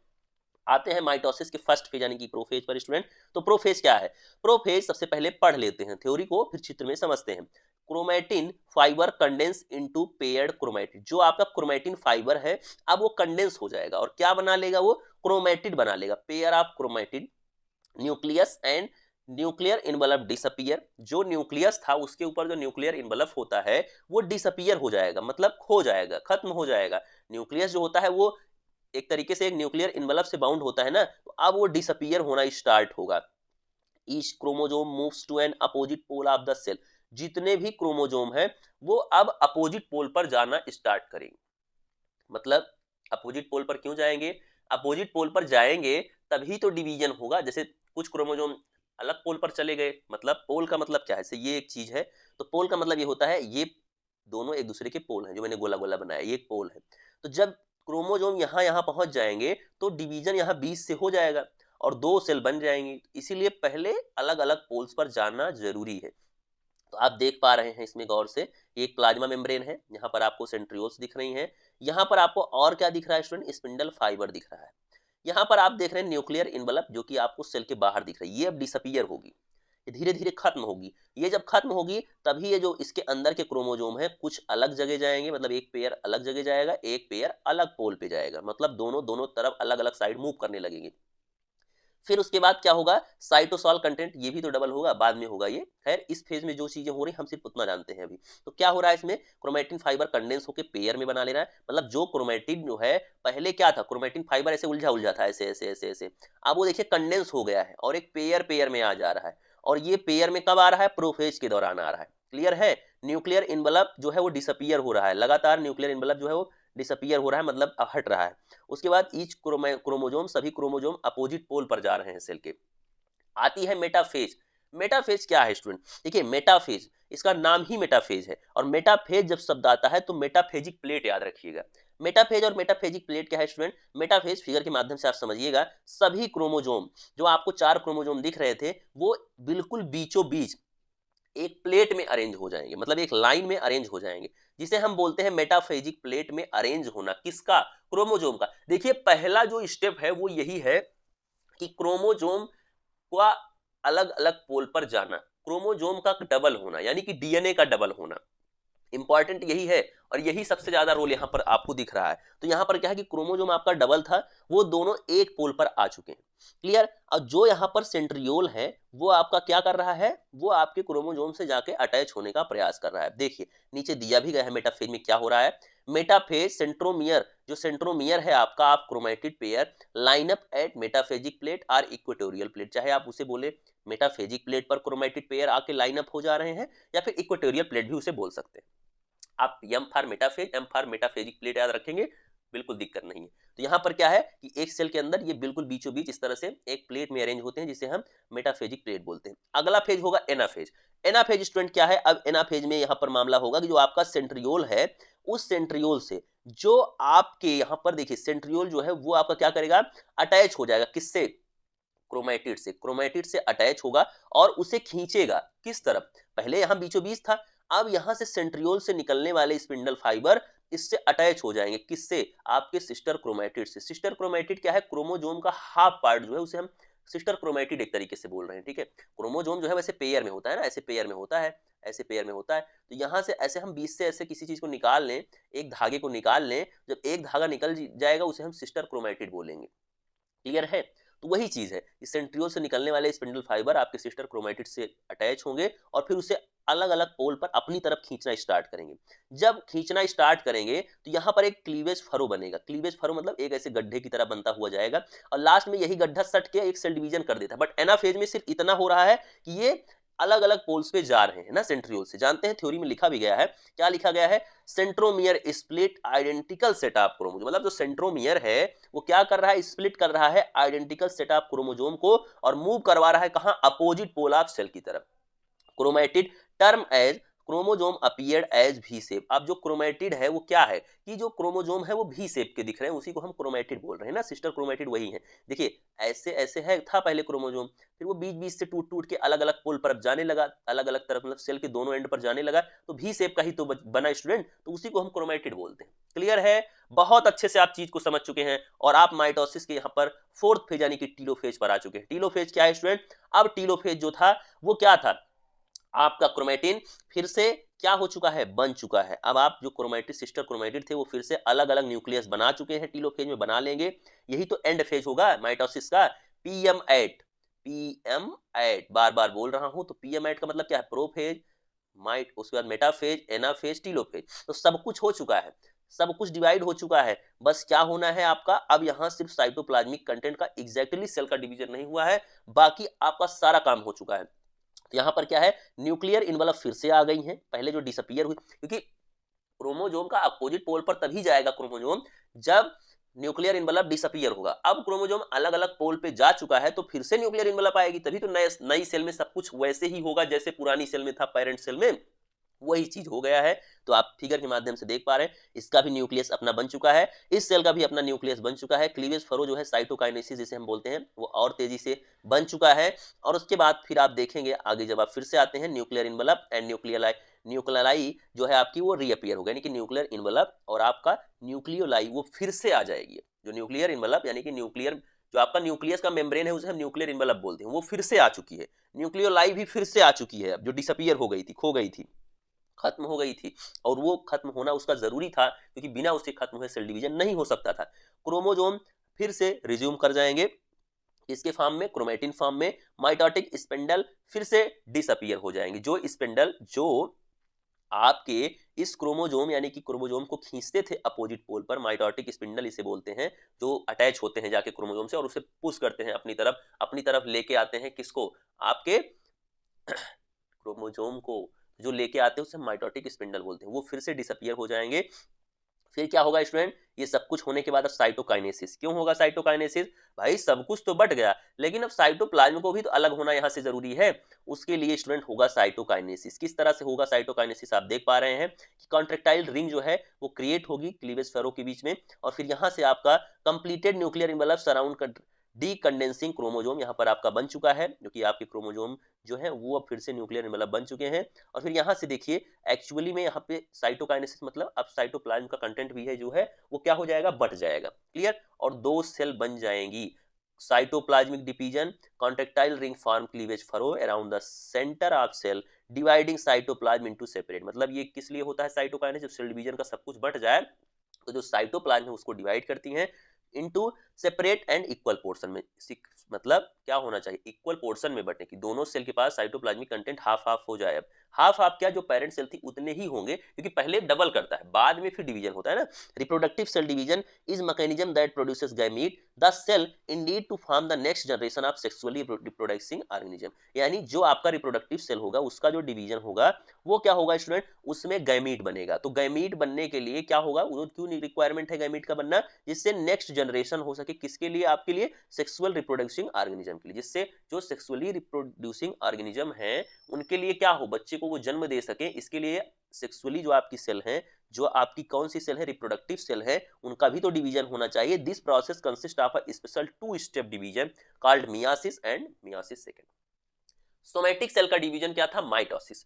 आते हैं माइटोसिस के फर्स्ट फेज यानी कि प्रोफेज पर स्टूडेंट। तो प्रोफेज क्या है? प्रोफेज सबसे पहले पढ़ लेते हैं थ्योरी को, फिर चित्र में समझते हैं। Chromatin fibre condense into paired chromatid. जो आपका क्रोमैटिन फाइबर है अब वो कंडेंस हो जाएगा और क्या बना लेगा? वो क्रोमैटिड बना लेगा, pair of chromatid. Nucleus and nuclear envelope disappear. जो न्यूक्लियस था उसके ऊपर जो न्यूक्लियर इनवलप होता है वो डिसअपियर हो जाएगा, मतलब खो जाएगा, खत्म हो जाएगा। न्यूक्लियस जो होता है वो एक तरीके से एक न्यूक्लियर इनवलप से बाउंड होता है ना, तो अब वो डिसअपियर होना स्टार्ट होगा। Each chromosome moves to an opposite pole of the cell. जितने भी क्रोमोजोम है वो अब अपोजिट पोल पर जाना स्टार्ट करेंगे। मतलब अपोजिट पोल पर क्यों जाएंगे? अपोजिट पोल पर जाएंगे तभी तो डिवीजन होगा। जैसे कुछ क्रोमोजोम अलग पोल पर चले गए, मतलब पोल का मतलब क्या है? जैसे ये एक चीज है, तो पोल का मतलब ये होता है ये दोनों एक दूसरे के पोल हैं, जो मैंने गोला गोला बनाया ये एक पोल है। तो जब क्रोमोजोम यहाँ यहाँ पहुंच जाएंगे तो डिवीजन यहाँ 20 से हो जाएगा और दो सेल बन जाएंगी। इसीलिए पहले अलग अलग पोल्स पर जाना जरूरी है। तो आप देख पा रहे हैं इसमें गौर से, एक प्लाज्मा मेम्ब्रेन है, यहाँ पर आपको सेंट्रियोल्स दिख रही हैं, यहाँ पर आपको और क्या दिख रहा है स्टूडेंट? स्पिंडल फाइबर दिख रहा है। यहाँ पर आप देख रहे हैं न्यूक्लियर इन्वलप जो कि आपको सेल के बाहर दिख रही है, ये अब डिसअपीयर होगी, ये धीरे धीरे खत्म होगी। ये जब खत्म होगी तभी ये जो इसके अंदर के क्रोमोजोम है कुछ अलग जगह जाएंगे, मतलब एक पेयर अलग जगह जाएगा, एक पेयर अलग पोल पे जाएगा, मतलब दोनों दोनों तरफ अलग अलग साइड मूव करने लगेंगे। फिर उसके बाद क्या होगा, साइटोसॉल कंटेंट ये भी तो डबल होगा, बाद में होगा ये। खैर इस फेज में जो चीजें हो रही हम सिर्फ उतना जानते हैं अभी। तो क्या हो रहा है इसमें, क्रोमेटिन फाइबर कंडेंस होकर पेयर में बना ले रहा है, मतलब जो क्रोमेटिन जो है पहले क्या था, क्रोमेटिन फाइबर ऐसे उलझा उलझा था, ऐसे ऐसे ऐसे ऐसे, अब वो देखिए कंडेंस हो गया है और एक पेयर पेयर में आ जा रहा है। और ये पेयर में कब आ रहा है, प्रोफेज के दौरान आ रहा है। क्लियर है, न्यूक्लियर इन्वलप जो है वो डिसअपियर हो रहा है, लगातार न्यूक्लियर इन्वलप जो है वो डिसअपियर हो रहा है, मतलब हट रहा है। उसके बाद ईच क्रोमोजोम, सभी क्रोमोजोम अपोजिट पोल पर जा रहे हैं सेल के। आती है मेटाफेज। मेटाफेज क्या है स्टूडेंट, देखिए मेटाफेज, इसका नाम ही मेटाफेज है। और मेटाफेज जब शब्द आता है तो मेटाफेजिक प्लेट याद रखिएगा। मेटाफेज और मेटाफेजिक प्लेट क्या है स्टूडेंट, मेटाफेज फिगर के माध्यम से आप समझिएगा, सभी क्रोमोजोम, जो आपको 4 क्रोमोजोम दिख रहे थे वो बिल्कुल बीचों बीच एक प्लेट में अरेंज हो जाएंगे, मतलब एक लाइन में अरेंज हो जाएंगे, जिसे हम बोलते हैं मेटाफेजिक प्लेट में अरेंज होना। किसका, क्रोमोजोम का। देखिए पहला जो स्टेप है वो यही है कि क्रोमोजोम का अलग अलग पोल पर जाना, क्रोमोजोम का डबल होना, यानी कि डीएनए का डबल होना, इंपॉर्टेंट यही है। और यही सबसे ज्यादा रोल यहाँ पर आपको दिख रहा है। तो यहाँ पर क्या है कि क्रोमोजोम आपका डबल था, वो दोनों एक पोल पर आ चुके हैं। क्लियर। और जो यहाँ पर सेंट्रियोल है वो आपका क्या कर रहा है, वो आपके क्रोमोजोम से जाके अटैच होने का प्रयास कर रहा है। देखिए नीचे दिया भी गया है मेटाफेज में क्या हो रहा है। मेटाफेज सेंट्रोमियर, जो सेंट्रोमियर है आपका, आप chromatid pair line up at metaphasic plate और इक्वेटोरियल प्लेट, चाहे आप उसे बोले मेटाफेजिक प्लेट पर क्रोमेटिड पेयर आके लाइन अप हो जा रहे हैं, या फिर इक्वेटोरियल प्लेट भी उसे बोल सकते हैं। आप M for metaphase, M for metaphasic plate याद रखेंगे, बिल्कुल दिक्कत नहीं है। तो यहाँ पर क्या है कि एक सेल के अंदर ये बिल्कुल बीचों बीच इस तरह से एक प्लेट में अरेंज होते हैं, जिसे हम मेटाफेजिक प्लेट बोलते हैं। अगला फेज होगा एनाफेज। एनाफेज स्टूडेंट क्या है, अब एनाफेज में यहाँ पर मामला होगा कि जो आपका सेंट्रियोल है, उस सेंट्रियोल से जो आपके यहाँ पर देखिए सेंट्रियोल जो है वो आपका क्या करेगा, अटैच हो जाएगा, किससे, क्रोमेटिड से, क्रोमेटिड से अटैच होगा और उसे खींचेगा किस तरफ, पहले यहां बीचों बीच था, अब यहां से सेंट्रियोल से निकलने वाले स्पिंडल फाइबर इससे अटैच हो जाएंगे, किससे, आपके सिस्टर क्रोमेटिड से। सिस्टर क्रोमेटिड क्या है, क्रोमोजोम का हाफ पार्ट जो है उसे हम सिस्टर क्रोमेटिड एक तरीके से बोल रहे हैं, ठीक है। क्रोमोजोम जो है वैसे पेयर में होता है ना, ऐसे पेयर में होता है, ऐसे पेयर में होता है। तो यहां से ऐसे हम बीच से ऐसे किसी चीज को निकाल लें, एक धागे को निकाल लें, जब एक धागा निकल जाएगा उसे हम सिस्टर क्रोमेटिड बोलेंगे। क्लियर है। तो वही चीज है, इस सेंट्रियोल से निकलने वाले स्पिंडल फाइबर आपके सिस्टर क्रोमेटिड से अटैच होंगे और फिर उसे अलग अलग पोल पर अपनी तरफ खींचना स्टार्ट करेंगे। जब खींचना स्टार्ट करेंगे तो यहाँ पर एक क्लीवेज फरो बनेगा। क्लीवेज फरो मतलब एक ऐसे गड्ढे की तरह बनता हुआ जाएगा और लास्ट में यही गड्ढा सट के एक सेल डिवीजन कर देता है। बट एनाफेज में सिर्फ इतना हो रहा है कि ये अलग अलग पोल्स पे जा रहे हैं ना, सेंट्रियोल से, जानते हैं थ्योरी में लिखा भी गया है, क्या लिखा गया है, centromere split identical set of chromosome, मतलब जो सेंट्रोमियर है वो क्या कर रहा है, स्प्लिट कर रहा है आइडेंटिकल सेट ऑफ क्रोमोसोम को और मूव करवा रहा है कहां, अपोजिट पोल ऑफ सेल की तरफ। Chromatid term as chromosome appeared as V shape. अब जो क्रोमेटिड है वो क्या है कि जो क्रोमोजोम है वो वी शेप के दिख रहे हैं, उसी को हम क्रोमेटिड बोल रहे हैं ना, सिस्टर क्रोमेटिड वही है। देखिए ऐसे ऐसे है था पहले क्रोमोजोम, फिर वो बीच बीच से टूट टूट के अलग अलग पोल पर जाने लगा, अलग अलग तरफ, मतलब सेल के दोनों एंड पर जाने लगा, तो वी शेप का ही तो बना स्टूडेंट, तो उसी को हम क्रोमेटिड बोलते हैं। क्लियर है, बहुत अच्छे से आप चीज को समझ चुके हैं और आप माइटोसिस के यहाँ पर फोर्थ फेज यानी कि टीलोफेज पर आ चुके हैं। टीलोफेज क्या है स्टूडेंट, अब टीलोफेज जो था वो क्या था, आपका क्रोमेटिन फिर से क्या हो चुका है, बन चुका है। अब आप जो क्रोमेटिड सिस्टर क्रोमेटिड थे वो फिर से अलग अलग न्यूक्लियस बना चुके हैं, टीलोफेज में बना लेंगे। यही तो एंड फेज होगा माइटोसिस का, पीएम एट, पीएम एट, बार बार बोल रहा हूं। तो पीएम एट का मतलब क्या है, प्रोफेज, माइट, उसके बाद मेटाफेज, एनाफेज, टीलोफेज। तो सब कुछ हो चुका है, सब कुछ डिवाइड हो चुका है, बस क्या होना है आपका, अब यहाँ सिर्फ साइटोप्लाज्मिक कंटेंट का एग्जैक्टली सेल का डिवीजन नहीं हुआ है, बाकी आपका सारा काम हो चुका है। तो यहाँ पर क्या है, न्यूक्लियर इन्वलप फिर से आ गई हैं, पहले जो डिसअपियर हुई, क्योंकि क्रोमोजोम का अपोजिट पोल पर तभी जाएगा क्रोमोजोम जब न्यूक्लियर इन्वलप डिसअपियर होगा। अब क्रोमोजोम अलग अलग पोल पे जा चुका है तो फिर से न्यूक्लियर इन्वलप आएगी, तभी तो नई सेल में सब कुछ वैसे ही होगा जैसे पुरानी सेल में था, पेरेंट सेल में वही चीज हो गया है। तो आप फिगर के माध्यम से देख पा रहे हैं, इसका भी न्यूक्लियस अपना बन चुका है, इस सेल का भी अपना न्यूक्लियस बन चुका है। क्लीवेज फरो जो है साइटोकाइनेसिस जिसे हम बोलते हैं वो और तेजी से बन चुका है। और उसके बाद फिर आप देखेंगे आगे जब आप फिर से आते हैं, न्यूक्लियर इन्वलप एंड न्यूक्लियलाई, न्यूक्लियलाई जो है आपकी वो रीअपियर होगा, यानी कि न्यूक्लियर इन्वलप और आपका न्यूक्लियोलाई वो फिर से आ जाएगी। जो न्यूक्लियर इन्वलप यानी कि न्यूक्लियर जो आपका न्यूक्लियस का मेम्ब्रेन है उसे हम न्यूक्लियर इनवेलप बोलते हैं, वो फिर से आ चुकी है। न्यूक्लियोलाई भी फिर से आ चुकी है, अब जो डिसअपीयर हो गई थी, खो गई थी, खत्म हो गई थी, और वो खत्म होना उसका जरूरी था क्योंकि बिना उसके खत्म हुए सेल डिवीजन नहीं हो सकता था। क्रोमोजोम फिर से रिज्यूम कर जाएंगे इसके फॉर्म में, क्रोमेटिन फॉर्म में। माइटोटिक स्पिंडल फिर से डिसअपीयर हो जाएंगे, जो स्पिंडल जो आपके इस क्रोमोजोम यानी कि क्रोमोजोम को खींचते थे अपोजिट पोल पर, माइटोटिक स्पिंडल इसे बोलते हैं, जो अटैच होते हैं जाके क्रोमोजोम से और उसे पुश करते हैं अपनी तरफ लेके आते हैं, किसको, आपके क्रोमोजोम को जो लेके आते हैं उसे माइटोटिक स्पिंडल बोलते हैं, वो फिर से डिसअपीयर हो जाएंगे। फिर क्या होगा स्टूडेंट, ये सब कुछ होने के बाद अब साइटोकाइनेसिस। क्यों होगा साइटोकाइनेसिस, भाई सब कुछ तो बट गया लेकिन अब साइटोप्लाज्म को भी तो अलग होना यहाँ से जरूरी है, उसके लिए स्टूडेंट होगा साइटोकाइनेसिस। किस तरह से होगा साइटोकाइनेसिस, आप देख पा रहे हैं कि कॉन्ट्रेक्टाइल रिंग जो है वो क्रिएट होगी क्लीवेज फेरो के बीच में, और फिर यहाँ से आपका completed nuclear envelope surround decondensing chromosome यहाँ पर आपका बन चुका है, जो कि आपके क्रोमोजोम जो है वो अब फिर से न्यूक्लियर इनवेलप बन चुके हैं। और फिर यहाँ से देखिए एक्चुअली में यहाँ पे साइटोकाइनेसिस मतलब अब साइटोप्लाज्म का कंटेंट भी है जो है वो क्या हो जाएगा, बट जाएगा, क्लियर, और दो सेल बन जाएंगी। Cytoplasmic division, contractile ring form cleavage furrow around the centre of cell dividing cytoplasm into separate. मतलब ये किस लिए होता है साइटोकाइनेसिस, जब सेल डिवीजन का सब कुछ बट जाए तो जो साइटोप्लाज्म है उसको डिवाइड करती हैं into separate and equal portion में। मतलब क्या होना चाहिए, इक्वल पोर्शन में बटे, कि दोनों सेल के पास साइटोप्लाज्मिक कंटेंट हाफ हाफ हो जाए। अब हाफ हाफ क्या, जो पेरेंट सेल थी उतने ही होंगे, क्योंकि पहले डबल करता है बाद में फिर डिवीजन होता है ना। Reproductive cell division is mechanism that produces gamete the cell indeed to form the next generation of sexually reproducing organism. यानी जो आपका रिप्रोडक्टिव सेल होगा उसका जो डिवीजन होगा वो क्या होगा स्टूडेंट, उसमें गैमीट बनेगा। तो गैमीट बनने के लिए क्या होगा, वो क्यों रिक्वायरमेंट है गैमीट का बनना, जिससे नेक्स्ट जनरेशन हो सके, किसके लिए, आपके लिए, सेक्सुअल रिप्रोड्यूसिंग ऑर्गेनिज्म के लिए, जिससे जो सेक्सुअली रिप्रोड्यूसिंग ऑर्गेनिज्म है उनके लिए क्या हो, बच्चे को वो जन्म दे सके। इसके लिए सेक्सुअली जो आपकी सेल है, जो आपकी कौन सी सेल है, रिप्रोडक्टिव सेल है, उनका भी तो डिवीजन होना चाहिए। This process consist of a special two step division called meiosis and meiosis second. Somatic cell का डिवीजन क्या था, माइटोसिस।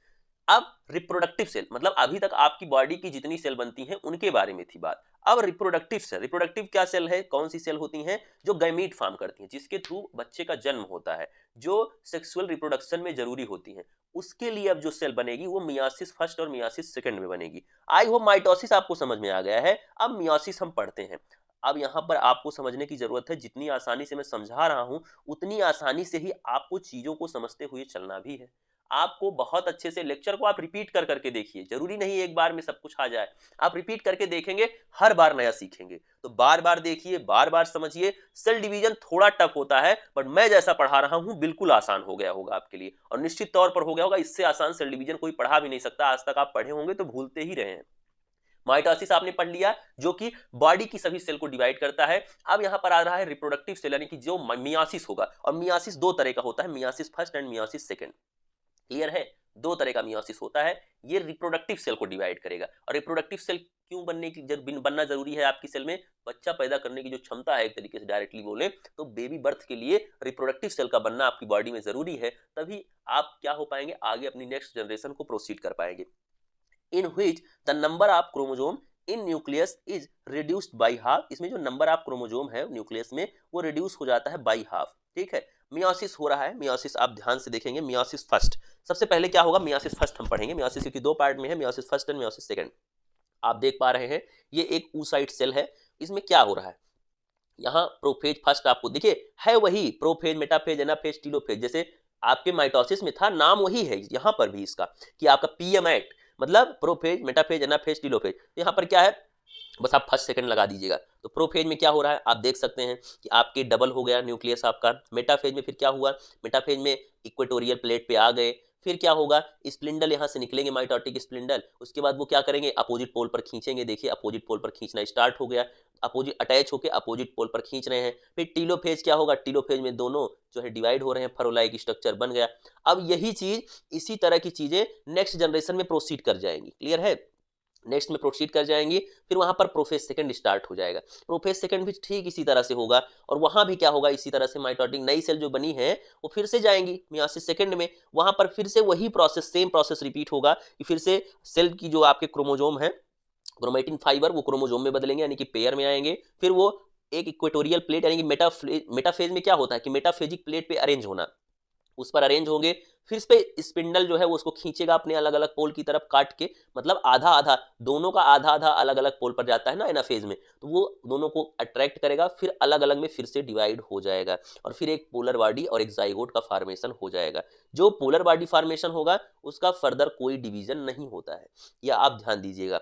अब रिप्रोडक्टिव सेल मतलब अभी तक आपकी बॉडी की जितनी सेल बनती हैं उनके बारे में थी बात। अब रिप्रोडक्टिव सेल, रिप्रोडक्टिव क्या सेल है, कौन सी सेल होती हैं, जो गैमीट फॉर्म करती हैं, जिसके थ्रू बच्चे का जन्म होता है, जो सेक्सुअल रिप्रोडक्शन में जरूरी होती हैं। उसके लिए अब जो सेल बनेगी वो मियासिस फर्स्ट और मियासिस सेकंड में बनेगी। आई होप माइटोसिस आपको समझ में आ गया है। अब मियासिस हम पढ़ते हैं। अब यहाँ पर आपको समझने की जरूरत है, जितनी आसानी से मैं समझा रहा हूं उतनी आसानी से ही आपको चीजों को समझते हुए चलना भी है। आपको बहुत अच्छे से लेक्चर को आप रिपीट कर करके देखिए, जरूरी नहीं एक बार में सब कुछ आ जाए, आप रिपीट करके देखेंगे हर बार नया सीखेंगे। तो बार बार देखिए, बार बार समझिए। सेल डिवीजन थोड़ा टफ होता है बट मैं जैसा पढ़ा रहा हूं बिल्कुल आसान हो गया होगा आपके लिए, और निश्चित तौर पर हो गया होगा। इससे आसान सेल डिवीजन कोई पढ़ा भी नहीं सकता, आज तक आप पढ़े होंगे तो भूलते ही रहे हैं। माइटोसिस आपने पढ़ लिया, जो कि बॉडी की सभी सेल को डिवाइड करता है। अब यहां पर आ रहा है रिप्रोडक्टिव सेल, यानी कि जो मियासिस होगा, और मियासिस दो तरह का होता है, myiasis first and myiasis second. Clear है, दो तरह का मियोसिस होता है। ये रिप्रोडक्टिव सेल को डिवाइड करेगा। और रिप्रोडक्टिव सेल क्यों बनना जरूरी है आपकी सेल में, बच्चा पैदा करने की जो क्षमता है, एक तरीके से डायरेक्टली बोले तो बेबी बर्थ के लिए रिप्रोडक्टिव सेल का बनना आपकी बॉडी में जरूरी है, तभी आप क्या हो पाएंगे, आगे अपनी नेक्स्ट जनरेशन को प्रोसीड कर पाएंगे। इन which the number of chromosome in nucleus is reduced by half. इसमें जो नंबर ऑफ क्रोमोजोम है न्यूक्लियस में वो रिड्यूस हो जाता है बाई हाफ। ठीक है, मियोसिस हो रहा है। मियोसिस आप ध्यान से देखेंगे, मियोसिस फर्स्ट सबसे पहले क्या होगा, मियोसिस फर्स्ट हम पढ़ेंगे। मियोसिस क्योंकि दो पार्ट में है, meiosis first and meiosis second. आप देख पा रहे हैं ये एक oocyte सेल है। इसमें क्या हो रहा है, यहाँ प्रोफेज फर्स्ट आपको देखिए है वही, प्रोफेज मेटाफेज एनाफेज टीलोफेज, जैसे आपके माइटोसिस में था, नाम वही है यहाँ पर भी इसका, कि आपका पीएमएट मतलब प्रोफेज मेटाफेज एनाफेज टीलोफेज। यहाँ पर क्या है, बस आप फर्स्ट सेकंड लगा दीजिएगा। तो प्रोफेज में क्या हो रहा है, आप देख सकते हैं कि आपके डबल हो गया न्यूक्लियस आपका। मेटाफेज में फिर क्या हुआ, मेटाफेज में इक्वेटोरियल प्लेट पे आ गए। फिर क्या होगा, स्प्लिंडल यहाँ से निकलेंगे, माइटोटिक स्प्लिंडल। उसके बाद वो क्या करेंगे, अपोजिट पोल पर खींचेंगे। देखिए अपोजिट पोल पर खींचना स्टार्ट हो गया, अपोजिट अटैच होकर अपोजिट पोल पर खींच रहे हैं। फिर टीलोफेज क्या होगा, टीलोफेज में दोनों जो है डिवाइड हो रहे हैं, फरोलाइक स्ट्रक्चर बन गया। अब यही चीज, इसी तरह की चीजें नेक्स्ट जनरेशन में प्रोसीड कर जाएंगी। क्लियर है, नेक्स्ट में प्रोसीड कर जाएंगी। फिर वहां पर प्रोफेज सेकंड स्टार्ट हो जाएगा। प्रोफेज सेकंड भी ठीक इसी तरह से होगा, और वहां भी क्या होगा, इसी तरह से माइटोटिक नई सेल जो बनी है वो फिर से जाएंगी मियोसिस सेकंड में। वहां पर फिर से वही प्रोसेस, सेम प्रोसेस रिपीट होगा कि फिर से सेल की जो आपके क्रोमोजोम है, क्रोमेटिन फाइबर, वो क्रोमोजोम में बदलेंगे, यानी कि पेयर में आएंगे। फिर वो एक इक्वेटोरियल प्लेट यानी कि मेटाफेज में क्या होता है कि मेटाफेजिक प्लेट पे अरेंज होना, उस पर अरेंज होंगे, फिर इस पे स्पिंडल जो है वो उसको खींचेगा अपने अलग अलग पोल की तरफ काट के, मतलब आधा आधा, दोनों का आधा आधा अलग अलग पोल पर जाता है ना एनाफेज में, तो वो दोनों को अट्रैक्ट करेगा, फिर अलग अलग में फिर से डिवाइड हो जाएगा और फिर एक पोलर बॉडी और एक जाइगोट का फॉर्मेशन हो जाएगा। जो पोलर बॉडी फॉर्मेशन होगा उसका फर्दर कोई डिवीजन नहीं होता है, या आप ध्यान दीजिएगा।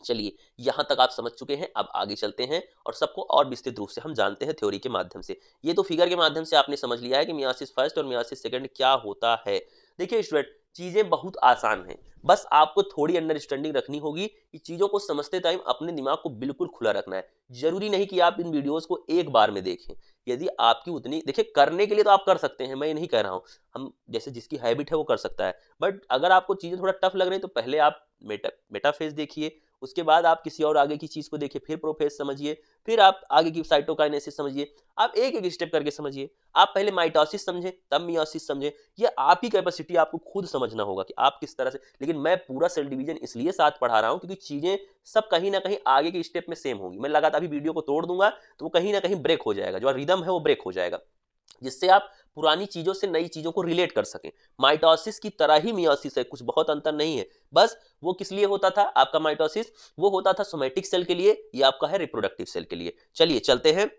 चलिए यहां तक आप समझ चुके हैं, अब आगे चलते हैं और सबको और विस्तृत रूप से हम जानते हैं थ्योरी के माध्यम से। ये तो फिगर के माध्यम से आपने समझ लिया है कि मियासिस फर्स्ट और मियासिस सेकंड क्या होता है। देखिए स्टूडेंट, चीजें बहुत आसान हैं, बस आपको थोड़ी अंडरस्टैंडिंग रखनी होगी कि चीजों को समझते टाइम अपने दिमाग को बिल्कुल खुला रखना है। जरूरी नहीं कि आप इन वीडियोस को एक बार में देखें, यदि आपकी उतनी, देखिए करने के लिए तो आप कर सकते हैं, मैं ये नहीं कह रहा हूं, हम जैसे जिसकी हैबिट है वो कर सकता है, बट अगर आपको चीजें थोड़ा टफ लग रही है तो पहले आप मेटाफेज देखिए, उसके बाद आप किसी और आगे की चीज को देखिए, फिर प्रोफेज समझिए, फिर आप आगे की साइटोकाइनेसिस समझिए, आप एक एक स्टेप करके समझिए। आप पहले माइटोसिस समझे तब मियोसिस समझे, ये आपकी कैपेसिटी, आपको खुद समझना होगा कि आप किस तरह से। लेकिन मैं पूरा सेल डिवीजन इसलिए साथ पढ़ा रहा हूं क्योंकि चीजें सब कहीं ना कहीं आगे के स्टेप में सेम होगी। मैं लगातार अभी वीडियो को तोड़ दूंगा तो वो कहीं ना कहीं ब्रेक हो जाएगा, जो रिदम है वो ब्रेक हो जाएगा, जिससे आप पुरानी चीजों से नई चीजों को रिलेट कर सकें। माइटोसिस की तरह ही मियोसिस है, कुछ बहुत अंतर नहीं है, बस वो किस लिए होता था आपका माइटोसिस, वो होता था सोमैटिक सेल के लिए, ये आपका है रिप्रोडक्टिव सेल के लिए। चलिए चलते हैं,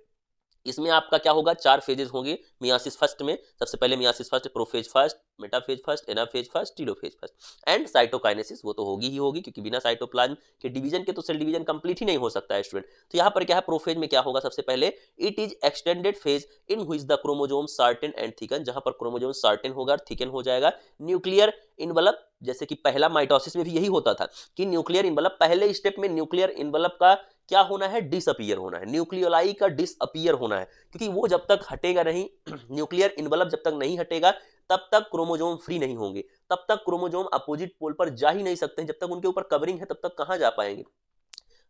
इसमें आपका क्या होगा, 4 फेजेस होंगे मियासिस फर्स्ट में। सबसे पहले myiasis first, prophase first, metaphase first, anaphase first, telophase first and cytokinesis, वो तो होगी ही होगी क्योंकि बिना साइटोप्लाज्म के डिवीजन के तो सेल डिवीजन कंप्लीट ही नहीं हो सकता है स्टूडेंट। तो यहाँ पर क्या है, प्रोफेज में क्या होगा, सबसे पहले it is extended phase in which the chromosome shorten and thicken, जहां पर क्रोमोसोम शार्टेन होगा और थिकन हो जाएगा। न्यूक्लियर इनवलप, जैसे कि पहला माइटोसिस में भी यही होता था कि न्यूक्लियर इनवलप, पहले स्टेप में न्यूक्लियर इनवलप का क्या होना है, डिसअपियर होना है, न्यूक्लियोलाई का डिसअपियर होना है, क्योंकि वो जब तक हटेगा नहीं न्यूक्लियर इनवलप जब तक नहीं हटेगा तब तक क्रोमोसोम फ्री नहीं होंगे, तब तक क्रोमोसोम अपोजिट पोल पर जा ही नहीं सकते हैं, जब तक उनके ऊपर कवरिंग है तब तक कहां जा पाएंगे।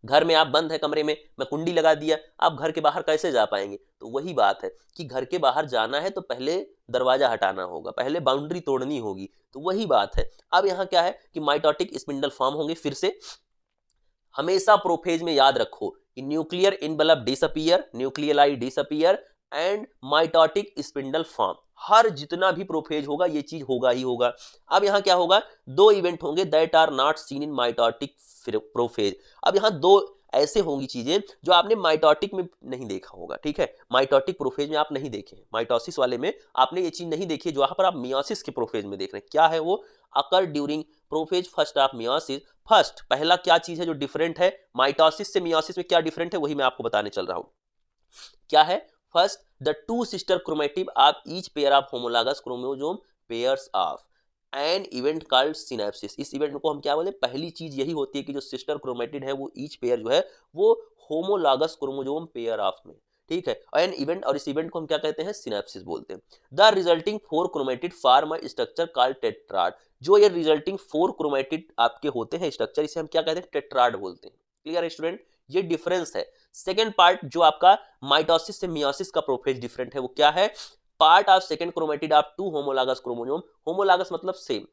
घर में आप बंद है कमरे में, मैं कुंडी लगा दिया, आप घर के बाहर कैसे जा पाएंगे। तो वही बात है कि घर के बाहर जाना है तो पहले दरवाजा हटाना होगा, पहले बाउंड्री तोड़नी होगी, तो वही बात है। अब यहाँ क्या है कि माइटोटिक स्पिंडल फॉर्म होंगे, फिर से हमेशा प्रोफेज में याद रखो कि nuclear envelope disappear, nucleoli disappear and mitotic spindle form, हर जितना भी प्रोफेज होगा ये चीज होगा ही होगा। अब यहाँ क्या होगा, 2 इवेंट होंगे that are not seen in mitotic prophase. अब यहाँ 2 ऐसे होंगी चीजें जो आपने माइटोटिक में नहीं देखा होगा, ठीक है, माइटोटिक प्रोफेज में आप नहीं देखे, माइटोसिस वाले में आपने ये चीज नहीं देखी, जो यहाँ पर आप मियोसिस के प्रोफेज में देख रहे हैं। क्या है वो, अकर during prophase first of meiosis. First पहला क्या चीज है जो डिफरेंट है माइटोसिस से मियोसिस में, क्या डिफरेंट है वही मैं आपको बताने चल रहा हूं। क्या है, first the 2 sister chromatid of each pair of homologous chromosome pairs of an event called synapsis. इस इवेंट को हम क्या बोले, पहली चीज यही होती है कि जो सिस्टर क्रोमेटिड है वो ईच पेयर जो है वो होमोलॉगस क्रोमोसोम पेयर ऑफ में, ठीक है, एन इवेंट, और इस इवेंट को हम क्या कहते हैं, सिनेप्सिस बोलते हैं। The resulting 4 chromatid form a structure called tetrad. जो ये रिजल्टिंग 4 क्रोमेटिड आपके होते हैं स्ट्रक्चर, इसे हम क्या कहते हैं, टेट्राड बोलते हैं। क्लियर है स्टूडेंट, ये डिफरेंस है। सेकेंड पार्ट जो आपका माइटोसिस से मियोसिस का प्रोफेज डिफरेंट है, वो क्या है, part of second chromatid of 2 homologous chromosome, homologous मतलब same,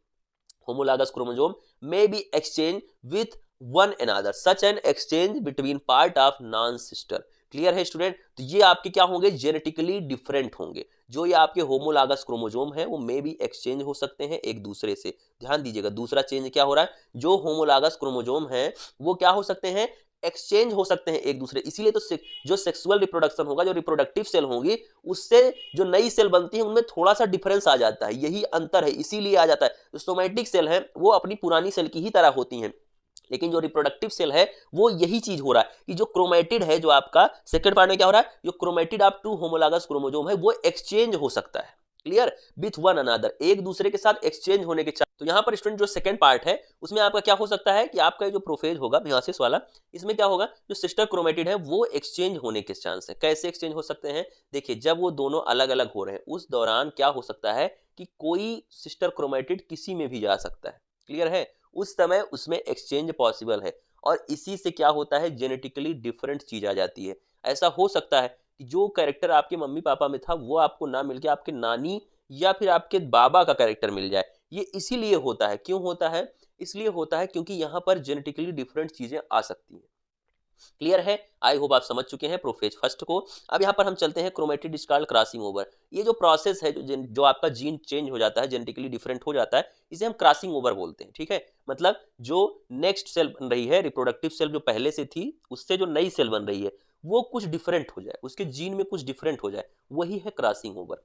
homologous chromosome may be exchanged with one another such an exchange between part of non sister। Clear है स्टूडेंट, तो ये आपके क्या होंगे, जेनेटिकली डिफरेंट होंगे। जो ये आपके होमोलॉगस क्रोमोसोम है वो मे भी एक्सचेंज हो सकते हैं एक दूसरे से। ध्यान दीजिएगा, दूसरा चेंज क्या हो रहा है, जो होमोलॉगस क्रोमोसोम है वो क्या हो सकते हैं, एक्सचेंज हो सकते हैं एक दूसरे। इसीलिए तो जो सेक्सुअल रिप्रोडक्शन होगा, जो रिप्रोडक्टिव सेल होंगी, उससे जो नई सेल बनती है उनमें थोड़ा सा डिफरेंस आ जाता है, यही अंतर है, इसीलिए आ जाता है। जो सोमैटिक सेल है वो अपनी पुरानी सेल की ही तरह होती हैं, लेकिन जो रिप्रोडक्टिव सेल है वो यही चीज हो रहा है कि जो क्रोमेटिड है, जो आपका सेकंड पार्ट में क्या हो रहा है, जो क्रोमेटिड ऑफ 2 होमोलॉगस क्रोमोसोम है वो एक्सचेंज हो सकता है। क्लियर, विथ वन अनदर, एक दूसरे के साथ एक्सचेंज होने के चांस। तो यहाँ पर स्टूडेंट जो सेकंड पार्ट है उसमें आपका क्या हो सकता है कि आपका जो प्रोफेज होगा मियोसिस वाला, इसमें क्या होगा, जो सिस्टर क्रोमेटिड है वो एक्सचेंज होने के चांस है। कैसे एक्सचेंज हो सकते हैं, देखिए जब वो दोनों अलग अलग हो रहे हैं उस दौरान क्या हो सकता है कि कोई सिस्टर क्रोमेटिड किसी में भी जा सकता है। क्लियर है, उस समय उसमें एक्सचेंज पॉसिबल है, और इसी से क्या होता है, जेनेटिकली डिफरेंट चीज आ जाती है। ऐसा हो सकता है कि जो कैरेक्टर आपके मम्मी पापा में था वो आपको ना मिल के आपके नानी या फिर आपके बाबा का कैरेक्टर मिल जाए। ये इसीलिए होता है, क्यों होता है, इसलिए होता है क्योंकि यहाँ पर जेनेटिकली डिफरेंट चीजें आ सकती हैं। क्लियर है? आई होप आप समझ चुके हैं प्रोफेज फर्स्ट को। अब यहाँ पर हम चलते हैं क्रोमेटिड डिस्कार्ड क्रॉसिंग ओवर। ये जो प्रोसेस है, जो आपका जीन चेंज हो जाता है, जेनेटिकली डिफरेंट हो जाता है, इसे हम क्रॉसिंग ओवर बोलते हैं। ठीक है, मतलब जो नेक्स्ट सेल बन रही है, रिप्रोडक्टिव सेल जो पहले से थी, उससे जो नई सेल बन रही है वो कुछ डिफरेंट हो जाए, उसके जीन में कुछ डिफरेंट हो जाए, वही है crossing over.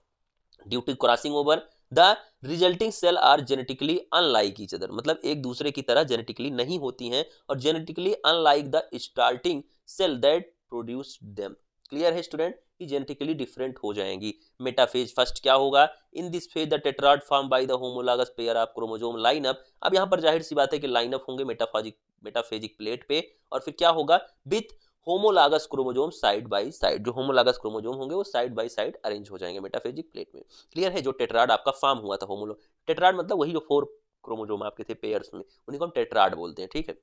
Due to crossing over the resulting cell are genetically unlike each other, मतलब एक दूसरे की तरह जेनेटिकली नहीं होती हैं और genetically unlike the starting cell that produce them. Clear है स्टूडेंट? कि जेनेटिकली डिफरेंट हो जाएंगी। मेटाफेज फर्स्ट क्या होगा? In this phase the tetrad form by the homologous pair of chromosome line up. अब यहाँ पर जाहिर सी बात है कि लाइन अप होंगे मेटाफेजिक प्लेट पे, और फिर क्या होगा? With homologous chromosome side by side, जो होमोलॉगस क्रोमोसोम होंगे वो साइड बाय साइड अरेंज हो जाएंगे मेटाफेजिक प्लेट में। क्लियर है? जो टेट्राड आपका फॉर्म हुआ था, टेट्राड मतलब वही जो 4 क्रोमोसोम आपके थे पेयर्स में, उन्हीं को हम टेट्राड बोलते हैं। ठीक है,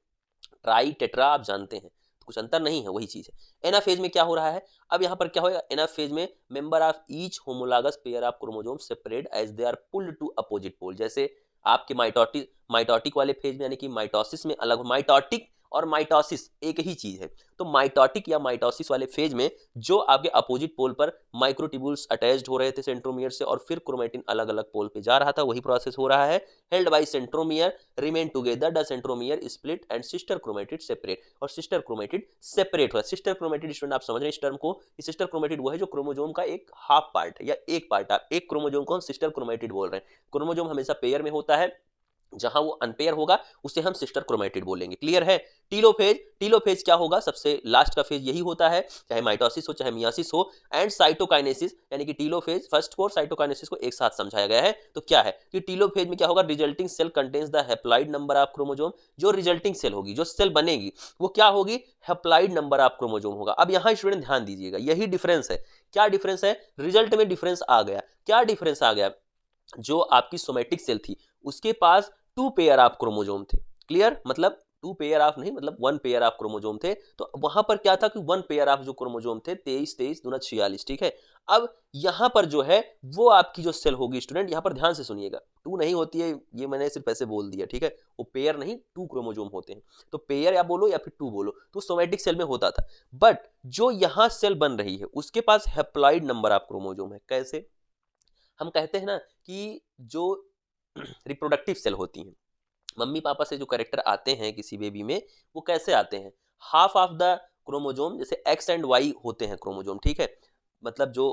ट्राई टेट्रा आप जानते हैं, तो कुछ अंतर नहीं है, वही चीज है। एनाफेज में क्या हो रहा है? अब यहाँ पर क्या होगा? एनाफेज में member of each homologous pair of chromosome separate as they are pulled to opposite pole. जैसे आपके माइटोटिक वाले फेज में, यानी कि माइटोसिस में अलग, माइटोटिक और माइटोसिस एक ही चीज है। तो माइटोटिक या माइटोसिस वाले फेज में जो आपके अपोजिट पोल पर माइक्रोट्यूब्यूल्स अटैच्ड हो रहे थे सेंट्रोमियर से, और फिर क्रोमेटिन अलग अलग पोल पे जा रहा था, वही प्रोसेस हो रहा है। Held by centromere remain together the centromere split and sister chromatid separate, और सिस्टर क्रोमेटिड सेपरेट हुआ। सिस्टर क्रोमेटिड स्टूडेंट आप समझ रहे हैं इस टर्म को? सिस्टर क्रोमेटिड वो है जो क्रोमोसोम का एक हाफ पार्ट है या एक पार्ट है। एक क्रोमोसोम को हम सिस्टर क्रोमेटिड बोल रहे हैं। क्रोमोसोम हमेशा पेयर में होता है, जहां वो अनपेयर होगा उसे हम सिस्टर क्रोमेटिड बोलेंगे। क्लियर है? टीलोफेज क्या होगा? सबसे लास्ट का फेज यही होता है, चाहे माइटोसिस हो चाहे मियासिस हो। एंड साइटोकाइनेसिस, यानी कि टीलोफेज फर्स्ट को और साइटोकाइनेसिस को एक साथ समझाया गया है। तो क्या है कि टीलोफेज में क्या होगा? Resulting cell contains the haploid number of chromosome. जो रिजल्टिंग सेल होगी, जो सेल बनेगी, वो क्या होगी? हैप्लॉइड नंबर ऑफ क्रोमोसोम होगा। अब यहाँ स्टूडेंट ध्यान दीजिएगा, यही डिफरेंस है। क्या डिफरेंस है? रिजल्ट में डिफरेंस आ गया। क्या डिफरेंस आ गया? जो आपकी सोमेटिक सेल थी उसके पास 2 पेयर ऑफ क्रोमोसोम थे। क्लियर? मतलब 2 पेयर ऑफ नहीं, मतलब 1 पेयर ऑफ क्रोमोसोम थे। तो वहां पर क्या था कि 1 पेयर ऑफ जो क्रोमोसोम थे, 23 दूना 46। ठीक है, अब यहां पर जो है वो आपकी जो सेल होगी स्टूडेंट, यहां पर ध्यान से सुनिएगा, 2 नहीं होती है, ये मैंने सिर्फ ऐसे बोल दिया। ठीक है, वो पेयर नहीं, 2 क्रोमोसोम होते हैं। तो पेयर या बोलो या फिर 2 बोलो, तो सोमेटिक सेल में होता था। बट जो यहां सेल बन रही है उसके पास हैप्लॉइड नंबर ऑफ क्रोमोसोम है। कैसे? हम कहते हैं ना कि जो रिप्रोडक्टिव सेल होती हैं, मम्मी पापा से जो कैरेक्टर आते हैं किसी बेबी में, वो कैसे आते हैं? हाफ ऑफ द क्रोमोसोम, जैसे एक्स एंड वाई होते हैं क्रोमोसोम। ठीक है, मतलब जो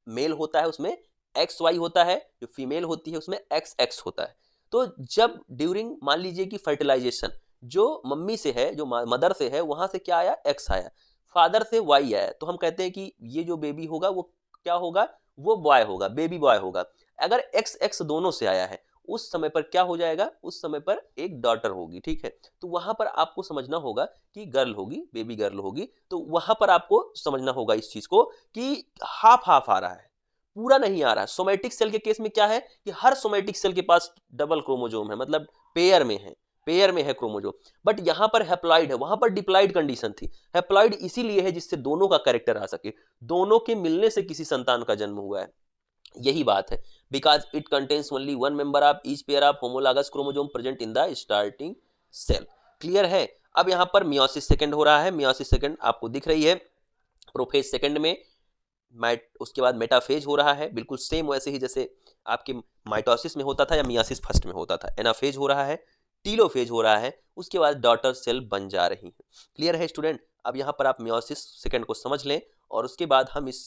मेल होता है उसमें एक्स वाई होता है, जो फीमेल होती है उसमें एक्स एक्स होता है। तो जब ड्यूरिंग मान लीजिए कि फर्टिलाइजेशन जो मम्मी से है, जो मदर से है, वहां से क्या आया? एक्स आया। फादर से वाई आया, तो हम कहते हैं कि ये जो बेबी होगा वो क्या होगा? वो बॉय होगा, बेबी बॉय होगा। अगर एक्स एक्स दोनों से आया है, उस समय पर क्या हो जाएगा? उस समय पर एक डॉटर होगी। ठीक है, तो वहां पर आपको समझना होगा कि गर्ल होगी, बेबी गर्ल होगी। तो वहां पर आपको समझना होगा इस चीज को कि हाफ हाफ आ रहा है, पूरा नहीं आ रहा है। सोमेटिक सेल के केस में क्या है कि हर सोमेटिक सेल के पास डबल क्रोमोसोम है, मतलब पेयर में है, पेयर में है क्रोमोसोम। बट यहां पर हैप्लॉइड है, वहां पर डिप्लॉइड कंडीशन थी। हैप्लॉइड इसीलिए है जिससे दोनों का कैरेक्टर आ सके, दोनों के मिलने से किसी संतान का जन्म हुआ है, यही बात है। Because it contains only 1 member of each pair of homologous chromosome present in the starting cell. Clear है? अब यहां पर मियोसिस सेकंड हो रहा है। मियोसिस सेकंड आपको दिख रही है। प्रोफेज सेकंड में उसके बाद मेटाफेज हो रहा है, बिल्कुल सेम वैसे ही जैसे आपके माइटोसिस में होता था या मियासिस फर्स्ट में होता था। एनाफेज हो रहा है, टीलोफेज हो रहा है, उसके बाद डॉटर सेल बन जा रही है। क्लियर है स्टूडेंट? अब यहाँ पर आप मियोसिस सेकंड को समझ लें और उसके बाद हम इस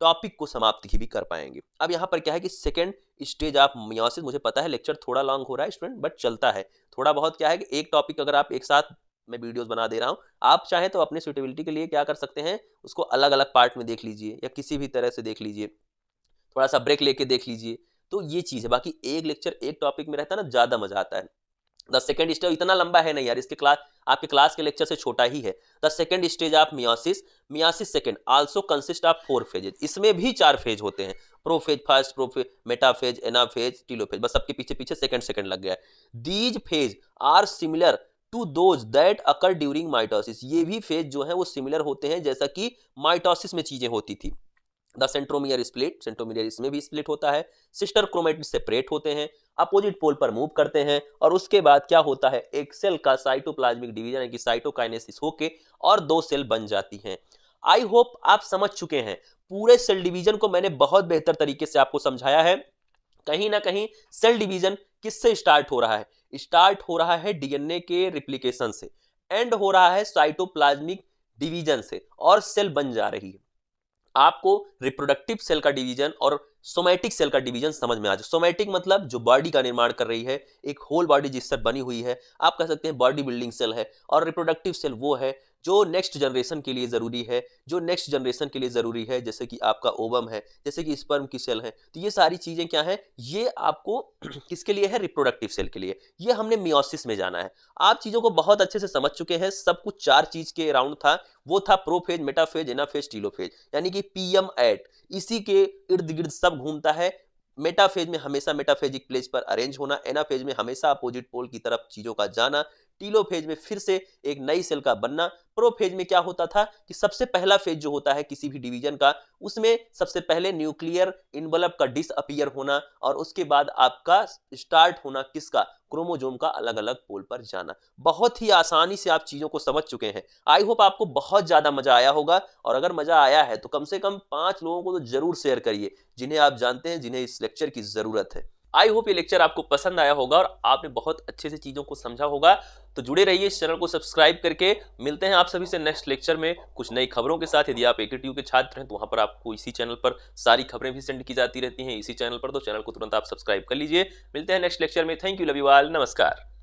टॉपिक को समाप्त भी कर पाएंगे। अब यहाँ पर क्या है कि सेकंड स्टेज ऑफ मियोसिस, मुझे पता है लेक्चर थोड़ा लॉन्ग हो रहा है स्टूडेंट, बट चलता है। थोड़ा बहुत क्या है कि एक टॉपिक अगर आप एक साथ मैं वीडियोस बना दे रहा हूँ, आप चाहें तो अपने सुटेबिलिटी के लिए क्या कर सकते हैं, उसको अलग अलग पार्ट में देख लीजिए या किसी भी तरह से देख लीजिए, थोड़ा सा ब्रेक लेके देख लीजिए। तो ये चीज़ है। बाकी एक लेक्चर एक टॉपिक में रहता है ना, ज़्यादा मजा आता है। द सेकंड स्टेज इतना लंबा है नहीं यार, इसके क्लास आपके क्लास के लेक्चर से छोटा ही है। The second stage of meiosis second also consist of 4 phases. इसमें भी 4 फेज होते हैं, prophase first, prophase, metaphase, anaphase, telophase, बस सबके पीछे पीछे सेकंड सेकंड लग गया है। These phase are similar to those that occur during mitosis. ये भी फेज जो है वो सिमिलर होते हैं जैसा कि माइटोसिस में चीजें होती थी। द सेंट्रोमियर स्प्लिट, सेंट्रोमियर इसमें भी स्प्लिट होता है। सिस्टर क्रोमेटिड सेपरेट होते हैं, अपोजिट पोल पर मूव करते हैं और उसके बाद क्या होता है, एक सेल का साइटोप्लाज्मिक डिवीजन यानी कि साइटोकाइनेसिस होके और 2 सेल बन जाती हैं। आई होप आप समझ चुके हैं। पूरे सेल डिवीजन को मैंने बहुत बेहतर तरीके से आपको समझाया है। कहीं ना कहीं सेल डिवीजन किससे स्टार्ट हो रहा है? स्टार्ट हो रहा है डीएनए के रिप्लिकेशन से, एंड हो रहा है साइटोप्लाज्मिक डिवीजन से और सेल बन जा रही है। आपको रिप्रोडक्टिव सेल का डिवीजन और सोमैटिक सेल का डिवीजन समझ में आ जाए। सोमैटिक मतलब जो बॉडी का निर्माण कर रही है, एक होल बॉडी जिससे बनी हुई है, आप कह सकते हैं बॉडी बिल्डिंग सेल है। और रिप्रोडक्टिव सेल वो है जो नेक्स्ट जनरेशन के लिए जरूरी है, जो नेक्स्ट जनरेशन के लिए जरूरी है, जैसे कि आपका ओवम है, जैसे कि स्पर्म की सेल है। तो ये सारी चीजें क्या है, ये आपको किसके लिए है? रिप्रोडक्टिव सेल के लिए। ये हमने मियोसिस में जाना है। आप चीजों को बहुत अच्छे से समझ चुके हैं। सब कुछ 4 चीज के अराउंड था। वो था प्रोफेज, मेटाफेज, एनाफेज, टीलोफेज, यानी कि पीएम एट, इसी के इर्द गिर्द सब घूमता है। मेटाफेज में हमेशा मेटाफेजिक प्लेस पर अरेंज होना, एनाफेज में हमेशा अपोजिट पोल की तरफ चीजों का जाना, टीलोफेज में फिर से एक नई सेल का बनना। प्रोफेज में क्या होता था कि सबसे पहला फेज जो होता है किसी भी डिवीजन का, उसमें सबसे पहले न्यूक्लियर इनवलप का डिसअपियर होना और उसके बाद आपका स्टार्ट होना किसका? क्रोमोजोम का अलग अलग पोल पर जाना। बहुत ही आसानी से आप चीजों को समझ चुके हैं। आई होप आपको बहुत ज्यादा मजा आया होगा, और अगर मजा आया है तो कम से कम 5 लोगों को तो जरूर शेयर करिए जिन्हें आप जानते हैं, जिन्हें इस लेक्चर की जरूरत है। आई होप ये लेक्चर आपको पसंद आया होगा और आपने बहुत अच्छे से चीजों को समझा होगा। तो जुड़े रहिए इस चैनल को सब्सक्राइब करके। मिलते हैं आप सभी से नेक्स्ट लेक्चर में कुछ नई खबरों के साथ। यदि आप एकेटीयू के छात्र हैं तो वहां पर आपको इसी चैनल पर सारी खबरें भी सेंड की जाती रहती हैं, इसी चैनल पर। तो चैनल को तुरंत आप सब्सक्राइब कर लीजिए। मिलते हैं नेक्स्ट लेक्चर में। Thank you, love you all, नमस्कार।